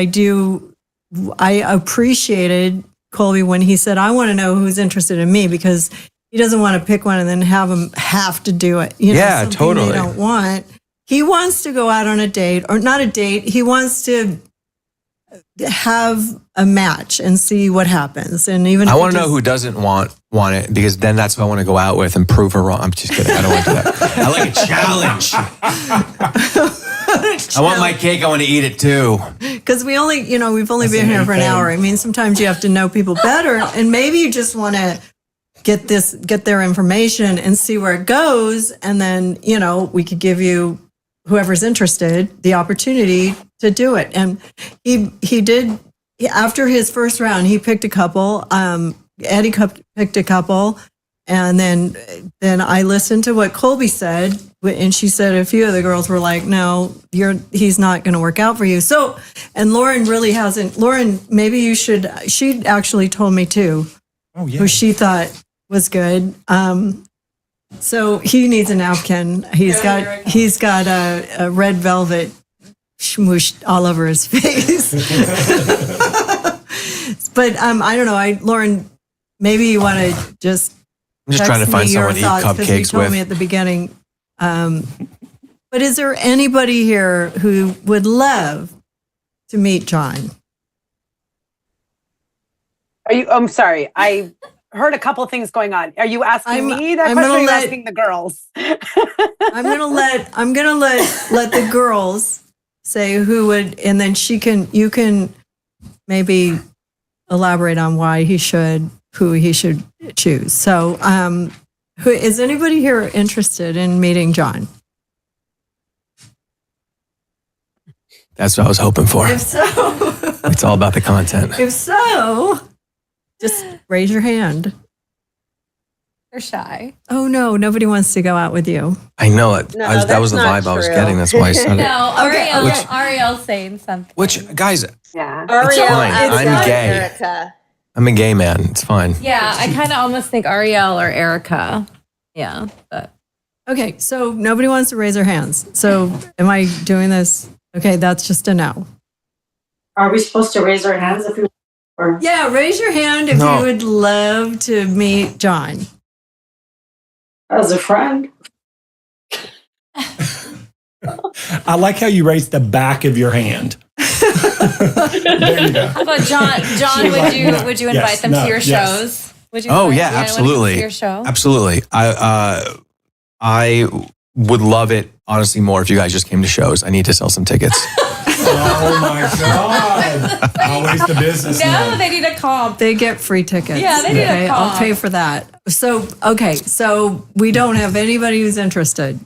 A: I appreciated Colby when he said, I want to know who's interested in me, because he doesn't want to pick one and then have them have to do it.
F: Yeah, totally.
A: They don't want. He wants to go out on a date, or not a date. He wants to have a match and see what happens. And even
F: I want to know who doesn't want it, because then that's who I want to go out with and prove her wrong. I'm just kidding. I don't want to do that. I like a challenge. I want my cake. I want to eat it too.
A: Because we've only been here for an hour. I mean, sometimes you have to know people better, and maybe you just want to get their information and see where it goes. And then, we could give you, whoever's interested, the opportunity to do it. And he did, after his first round, he picked a couple. Eddie picked a couple. And then I listened to what Colby said, and she said a few of the girls were like, no, he's not going to work out for you. So, and Lauren really hasn't. Lauren, maybe you should, she actually told me too, who she thought was good. So he needs a napkin. He's got a red velvet smooshed all over his face. But I don't know. Lauren, maybe you want to just.
F: I'm just trying to find someone to eat cupcakes
A: you told
F: with.
A: me at the beginning. But is there anybody here who would love to meet John?
N: I'm sorry. I heard a couple things going on. Are you asking me that question, or are you asking the girls?
A: I'm gonna let the girls say who would, and then you can maybe elaborate on who he should choose. So, who is anybody here interested in meeting John?
F: That's what I was hoping for.
A: If so,
F: it's all about the content.
A: If so, just raise your hand.
O: They're shy.
A: Oh no, nobody wants to go out with you.
F: I know it.
P: No,
F: that was the vibe I was getting. That's why I said it.
O: No, Ariel's saying something.
F: Which, guys,
N: yeah.
F: it's fine. I'm gay.
P: Erica.
F: I'm a gay man. It's fine.
O: Yeah, I kind of almost think Ariel or Erica. Yeah, but
A: Okay, so nobody wants to raise their hands. So am I doing this? Okay, that's just a no.
J: Are we supposed to raise our hands if we? Or?
A: Yeah, raise your hand if you would love to meet John.
J: As a friend.
B: I like how you raised the back of your hand. There you go.
O: how about John? John, would you invite them to your shows? Would you?
F: Oh
O: invite
F: yeah,
O: anyone
F: absolutely.
O: to your show?
F: Absolutely. I would love it, honestly, more if you guys just came to shows. I need to sell some tickets.
B: Oh my God. Always the business.
O: No, they need a comp.
A: They get free tickets.
O: Yeah, they need a comp.
A: I'll pay for that. So we don't have anybody who's interested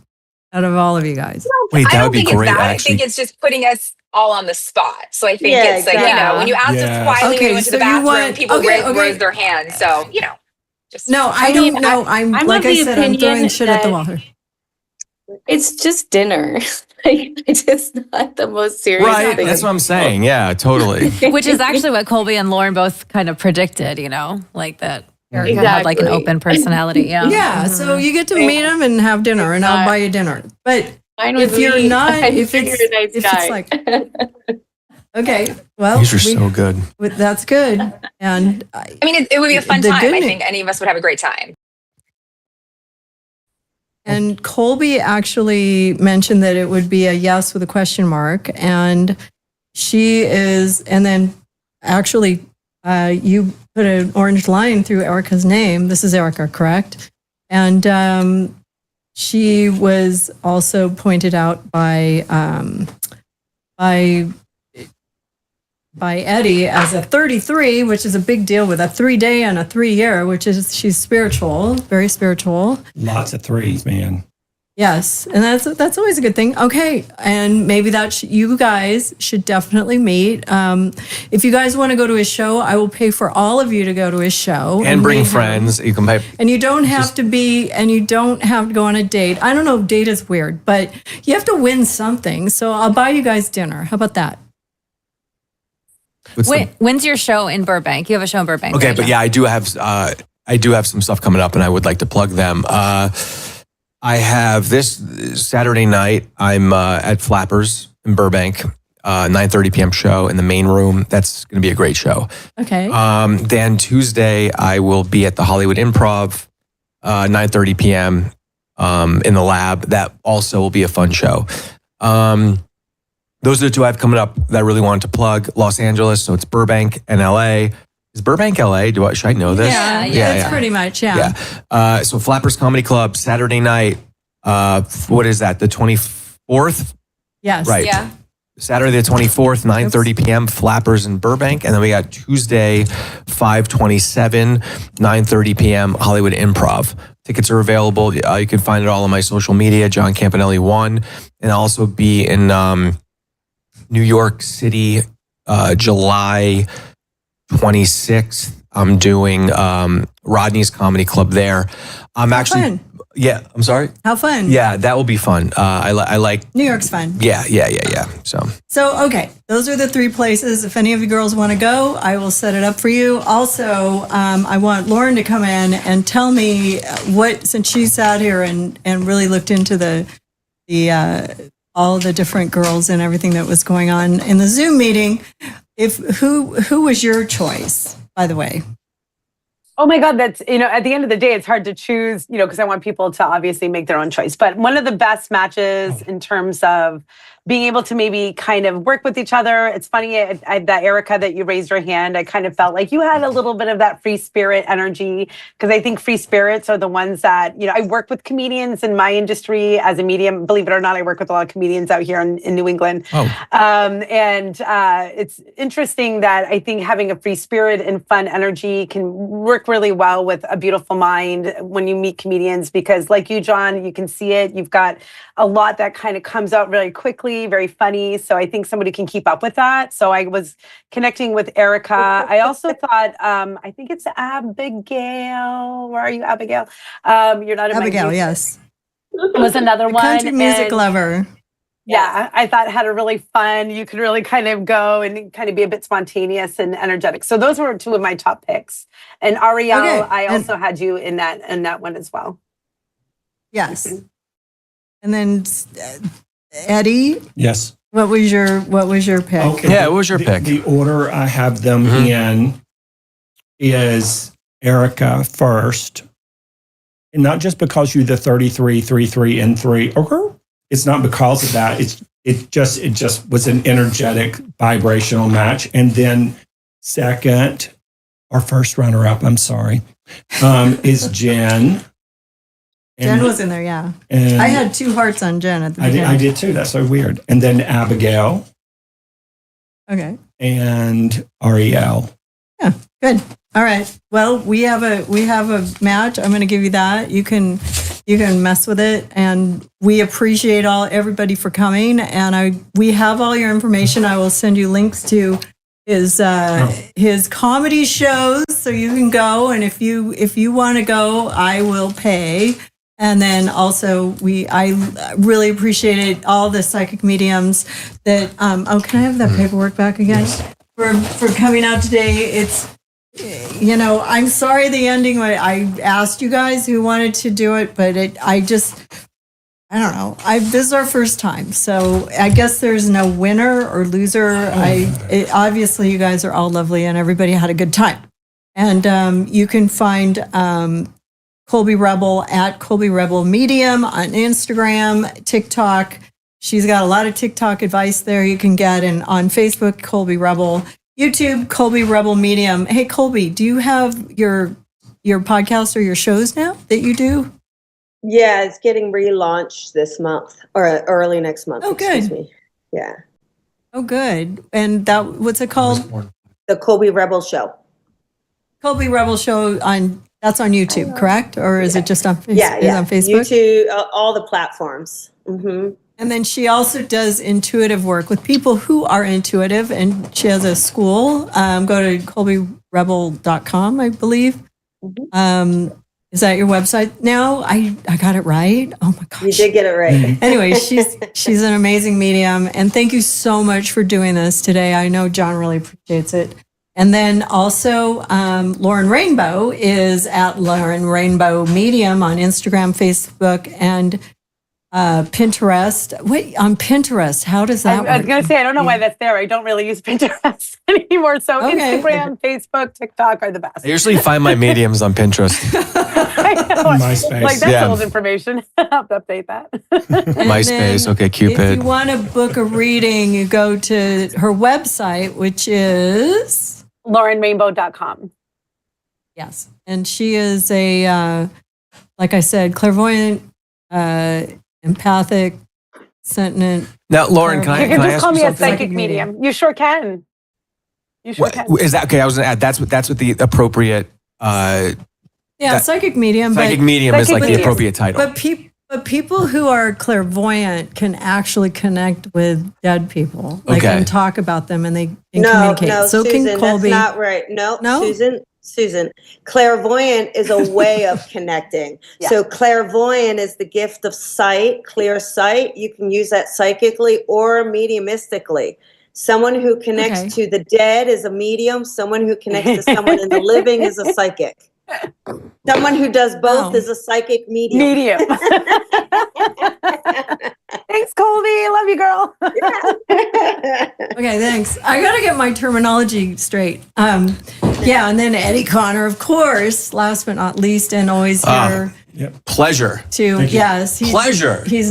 A: out of all of you guys.
F: Wait,
I: I
F: that
I: don't
F: would be
I: think
F: great,
I: it's that.
F: actually.
I: I think it's just putting us all on the spot. So I think
P: Yeah,
I: it's like,
P: exactly.
I: when you ask us quietly when we went to the bathroom, people raise their hands. So, just.
A: No, I don't know. I'm like I said, I'm throwing shit at the wall.
L: It's just dinner. It's just not the most serious
F: Right,
L: thing.
F: that's what I'm saying. Yeah, totally.
O: Which is actually what Colby and Lauren both kind of predicted, like that Erica had like an open personality. Yeah.
A: Yeah. So you get to meet him and have dinner, and I'll buy you dinner. But if you're not, if it's like, Okay. Well,
F: these are so good.
A: That's good. And
I: I mean, it would be a fun time. I think any of us would have a great time.
A: And Colby actually mentioned that it would be a yes with a question mark. And she is, and then actually, you put an orange line through Erica's name. This is Erica, correct? And she was also pointed out by Eddie as a 33, which is a big deal with a 3-day and a 3-year, which is she's spiritual, very spiritual.
B: Lots of threes, man.
A: Yes, and that's always a good thing. Okay, and maybe that you guys should definitely meet. If you guys want to go to his show, I will pay for all of you to go to his show
F: and bring friends. You can pay.
A: And you don't have to be, and you don't have to go on a date. I don't know, date is weird, but you have to win something. So I'll buy you guys dinner. How about that?
O: When's your show in Burbank? You have a show in Burbank.
F: Okay,
O: right
F: but
O: now.
F: yeah, I do have some stuff coming up, and I would like to plug them. I have this Saturday night. I'm at Flappers in Burbank, 9:30 p.m. show in the main room. That's going to be a great show.
A: Okay.
F: Then Tuesday, I will be at the Hollywood Improv, 9:30 p.m. In the lab. That also will be a fun show. Those are the two I have coming up that I really wanted to plug. Los Angeles, so it's Burbank and LA. Is Burbank LA? Should I know this?
A: Yeah, it's pretty much, yeah.
F: So Flappers Comedy Club, Saturday night. What is that? The 24th?
A: Yes.
F: Right.
O: Yeah.
F: Saturday the 24th, 9:30 p.m. Flappers in Burbank. And then we got Tuesday, 5/27, 9:30 p.m. Hollywood Improv. Tickets are available. You can find it all on my social media, John Campanelli 1. And I'll also be in New York City, July 26th. I'm doing Rodney's Comedy Club there. I'm actually,
A: fun.
F: Yeah, I'm sorry.
A: How fun.
F: Yeah, that will be fun. I like.
A: New York's fun.
F: Yeah.
A: So, okay, those are the 3 places. If any of you girls want to go, I will set it up for you. Also, I want Lauren to come in and tell me since she sat here and really looked into the all the different girls and everything that was going on in the Zoom meeting. Who was your choice, by the way?
N: Oh my God, that's, at the end of the day, it's hard to choose, because I want people to obviously make their own choice. But one of the best matches in terms of being able to maybe kind of work with each other. It's funny, that Erica, that you raised your hand, I kind of felt like you had a little bit of that free spirit energy, because I think free spirits are the ones that, I work with comedians in my industry as a medium. Believe it or not, I work with a lot of comedians out here in New England. It's interesting that I think having a free spirit and fun energy can work really well with a beautiful mind when you meet comedians, because like you, John, you can see it. You've got a lot that kind of comes out very quickly, very funny. So I think somebody can keep up with that. So I was connecting with Erica. I also thought, I think it's Abigail. Where are you, Abigail? You're not in
A: Abigail,
N: my
A: yes.
N: It was another one.
A: Country music lover.
N: Yeah, I thought had a really fun, you could really kind of go and kind of be a bit spontaneous and energetic. So those were 2 of my top picks. And Ariel,
A: Okay.
N: I also had you in that one as well.
A: Yes. And then Eddie,
B: Yes.
A: what was your pick?
B: Okay.
F: Yeah, what was your pick?
B: The order I have them in is Erica first. And not just because you're the 33, 3, and 3. Okay. It's not because of that. It just was an energetic, vibrational match. And then second, or first runner-up, I'm sorry, is Jen.
A: Jen was in there, yeah.
B: And
A: I had 2 hearts on Jen at the beginning.
B: I did too. That's so weird. And then Abigail.
A: Okay.
B: And Ariel.
A: Yeah, good. All right. Well, we have a match. I'm going to give you that. You can mess with it, and we appreciate everybody for coming. And we have all your information. I will send you links to his comedy shows, so you can go. And if you want to go, I will pay. And then also I really appreciated all the psychic mediums that. Can I have that paperwork back again? Yes. For coming out today. It's, I'm sorry the ending. I asked you guys who wanted to do it, but I don't know. This is our first time, so I guess there's no winner or loser. Obviously, you guys are all lovely, and everybody had a good time. And you can find Colby Rebel at Colby Rebel Medium on Instagram, TikTok. She's got a lot of TikTok advice there you can get, and on Facebook, Colby Rebel, YouTube, Colby Rebel Medium. Hey, Colby, do you have your podcast or your shows now that you do?
P: Yeah, it's getting relaunched this month or early next month.
A: Oh, good.
P: Excuse me. Yeah.
A: Oh, good. And what's it called?
P: The Colby Rebel Show.
A: Colby Rebel Show that's on YouTube, correct? Or is it just on Facebook?
P: Yeah.
A: On Facebook?
P: YouTube, all the platforms. Mm-hmm.
A: And then she also does intuitive work with people who are intuitive, and she has a school. Go to colbyrebel.com, I believe.
P: Mm-hmm.
A: Is that your website now? I got it right. Oh my gosh.
P: You did get it right.
A: Anyway, she's an amazing medium. And thank you so much for doing this today. I know John really appreciates it. And then also Lauren Rainbow is at Lauren Rainbow Medium on Instagram, Facebook, and Pinterest. Wait, on Pinterest, how does that work?
N: I was going to say, I don't know why that's there. I don't really use Pinterest anymore. So Instagram, Facebook, TikTok are the best.
F: I usually find my mediums on Pinterest.
B: MySpace.
N: Like, that's old information. I'll have to update that.
F: MySpace, okay, Cupid.
A: If you want to book a reading, you go to her website, which is
N: LaurenRainbow.com.
A: Yes. And she is like I said, clairvoyant, empathic, sentient.
F: Now, Lauren, can I
N: just
F: ask
N: call
F: you
N: me a
F: something?
N: psychic medium. You sure can. You sure can.
F: Is that okay? I was going to add that's what the appropriate.
A: Psychic medium.
F: Psychic medium is like the appropriate title.
A: But people who are clairvoyant can actually connect with dead people. Like, and talk about them, and they can communicate.
P: No,
A: so
P: Susan,
A: can Colby.
P: that's not right. No, Susan, clairvoyant is a way of connecting. Yeah. So clairvoyant is the gift of sight, clear sight. You can use that psychically or mediumistically. Someone who connects to the dead is a medium. Someone who connects to someone in the living is a psychic. Someone who does both is a psychic medium.
N: Thanks, Colby. Love you, girl.
A: Okay, thanks. I got to get my terminology straight. And then Eddie Connor, of course, last but not least, and always here.
F: Pleasure.
A: Pleasure. He's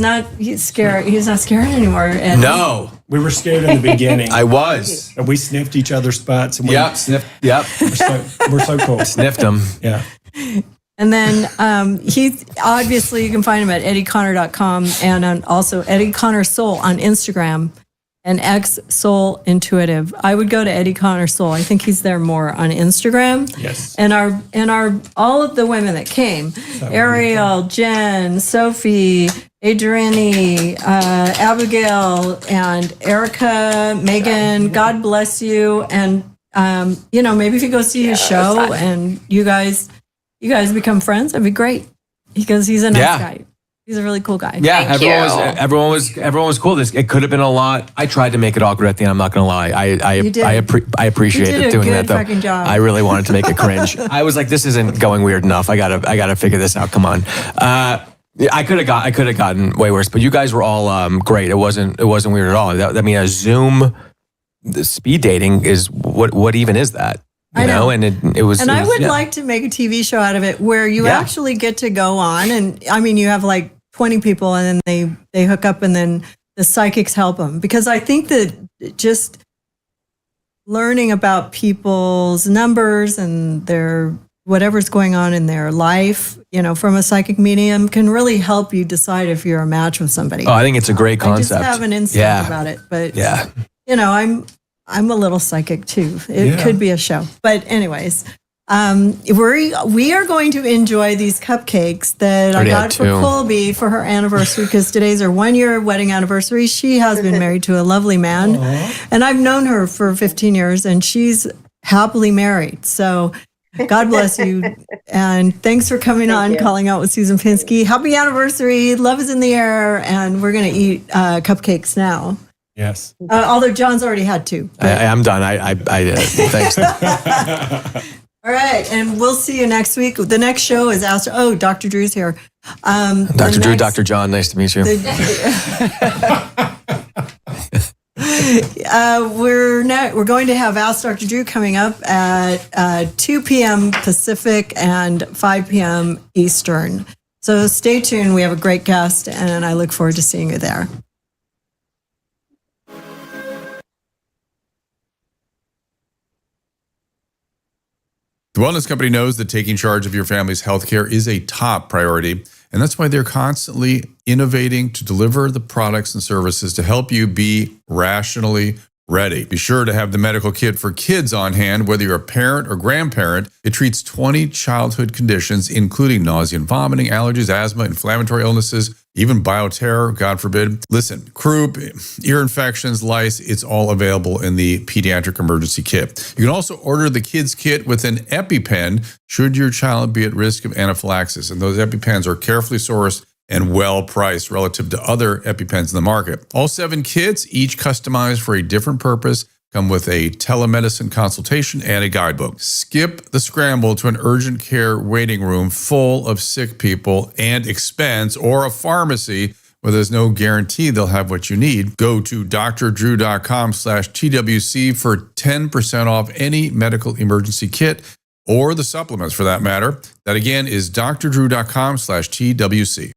A: scared. He's not scared anymore. And
F: no.
B: We were scared in the beginning.
F: I was.
B: And we sniffed each other's butts. And
F: sniffed. Yep.
B: We're so cool.
F: Sniffed them.
B: Yeah.
A: And then he's obviously, you can find him at eddieconnor.com and also Eddie Connor Soul on Instagram and X Soul Intuitive. I would go to Eddie Connor Soul. I think he's there more on Instagram.
B: Yes.
A: And our all of the women that came, Ariel, Jen, Sophie, Adrienne, Abigail, and Erica, Megan, God bless you. And, maybe if you go see his show and you guys become friends, that'd be great. Because he's a nice guy. He's a really cool guy.
F: Yeah, everyone was cool. It could have been a lot. I tried to make it awkward at the end. I'm not going to lie. I appreciated doing that though.
A: Job.
F: I really wanted to make it cringe. I was like, this isn't going weird enough. I gotta figure this out. Come on. I could have gotten way worse. But you guys were all great. It wasn't weird at all. A Zoom speed dating is what even is that? You know, and it was.
A: And I would like to make a TV show out of it where you actually get to go on, and you have like 20 people, and then they hook up, and then the psychics help them. Because I think that just learning about people's numbers and their whatever's going on in their life, from a psychic medium can really help you decide if you're a match with somebody.
F: Oh, I think it's a great concept.
A: I just have an instinct about it, but I'm a little psychic too. It could be a show. But anyways, we are going to enjoy these cupcakes that I got for Colby for her anniversary, because today's her 1-year wedding anniversary. She has been married to a lovely man. And I've known her for 15 years, and she's happily married. So God bless you. And thanks for coming on, calling out with Susan Pinsky. Happy anniversary. Love is in the air. And we're going to eat cupcakes now.
B: Yes.
A: Although John's already had 2.
F: I'm done. I did. Thanks.
A: All right. And we'll see you next week. The next show is Dr. Drew's here.
F: Dr. Drew, Dr. John, nice to meet you.
A: We're going to have Ask Dr. Drew coming up at 2 p.m. Pacific and 5 p.m. Eastern. So stay tuned. We have a great guest, and I look forward to seeing you there.
C: The Wellness Company knows that taking charge of your family's healthcare is a top priority, and that's why they're constantly innovating to deliver the products and services to help you be rationally ready. Be sure to have the medical kit for kids on hand, whether you're a parent or grandparent. It treats 20 childhood conditions, including nausea and vomiting, allergies, asthma, inflammatory illnesses, even bioterror, God forbid. Listen, croup, ear infections, lice, it's all available in the pediatric emergency kit. You can also order the kids kit with an EpiPen should your child be at risk of anaphylaxis. And those EpiPens are carefully sourced and well priced relative to other EpiPens in the market. All 7 kits, each customized for a different purpose, come with a telemedicine consultation and a guidebook. Skip the scramble to an urgent care waiting room full of sick people and expense, or a pharmacy where there's no guarantee they'll have what you need. Go to drdrew.com/TWC for 10% off any medical emergency kit, or the supplements for that matter. That again is drdrew.com/TWC.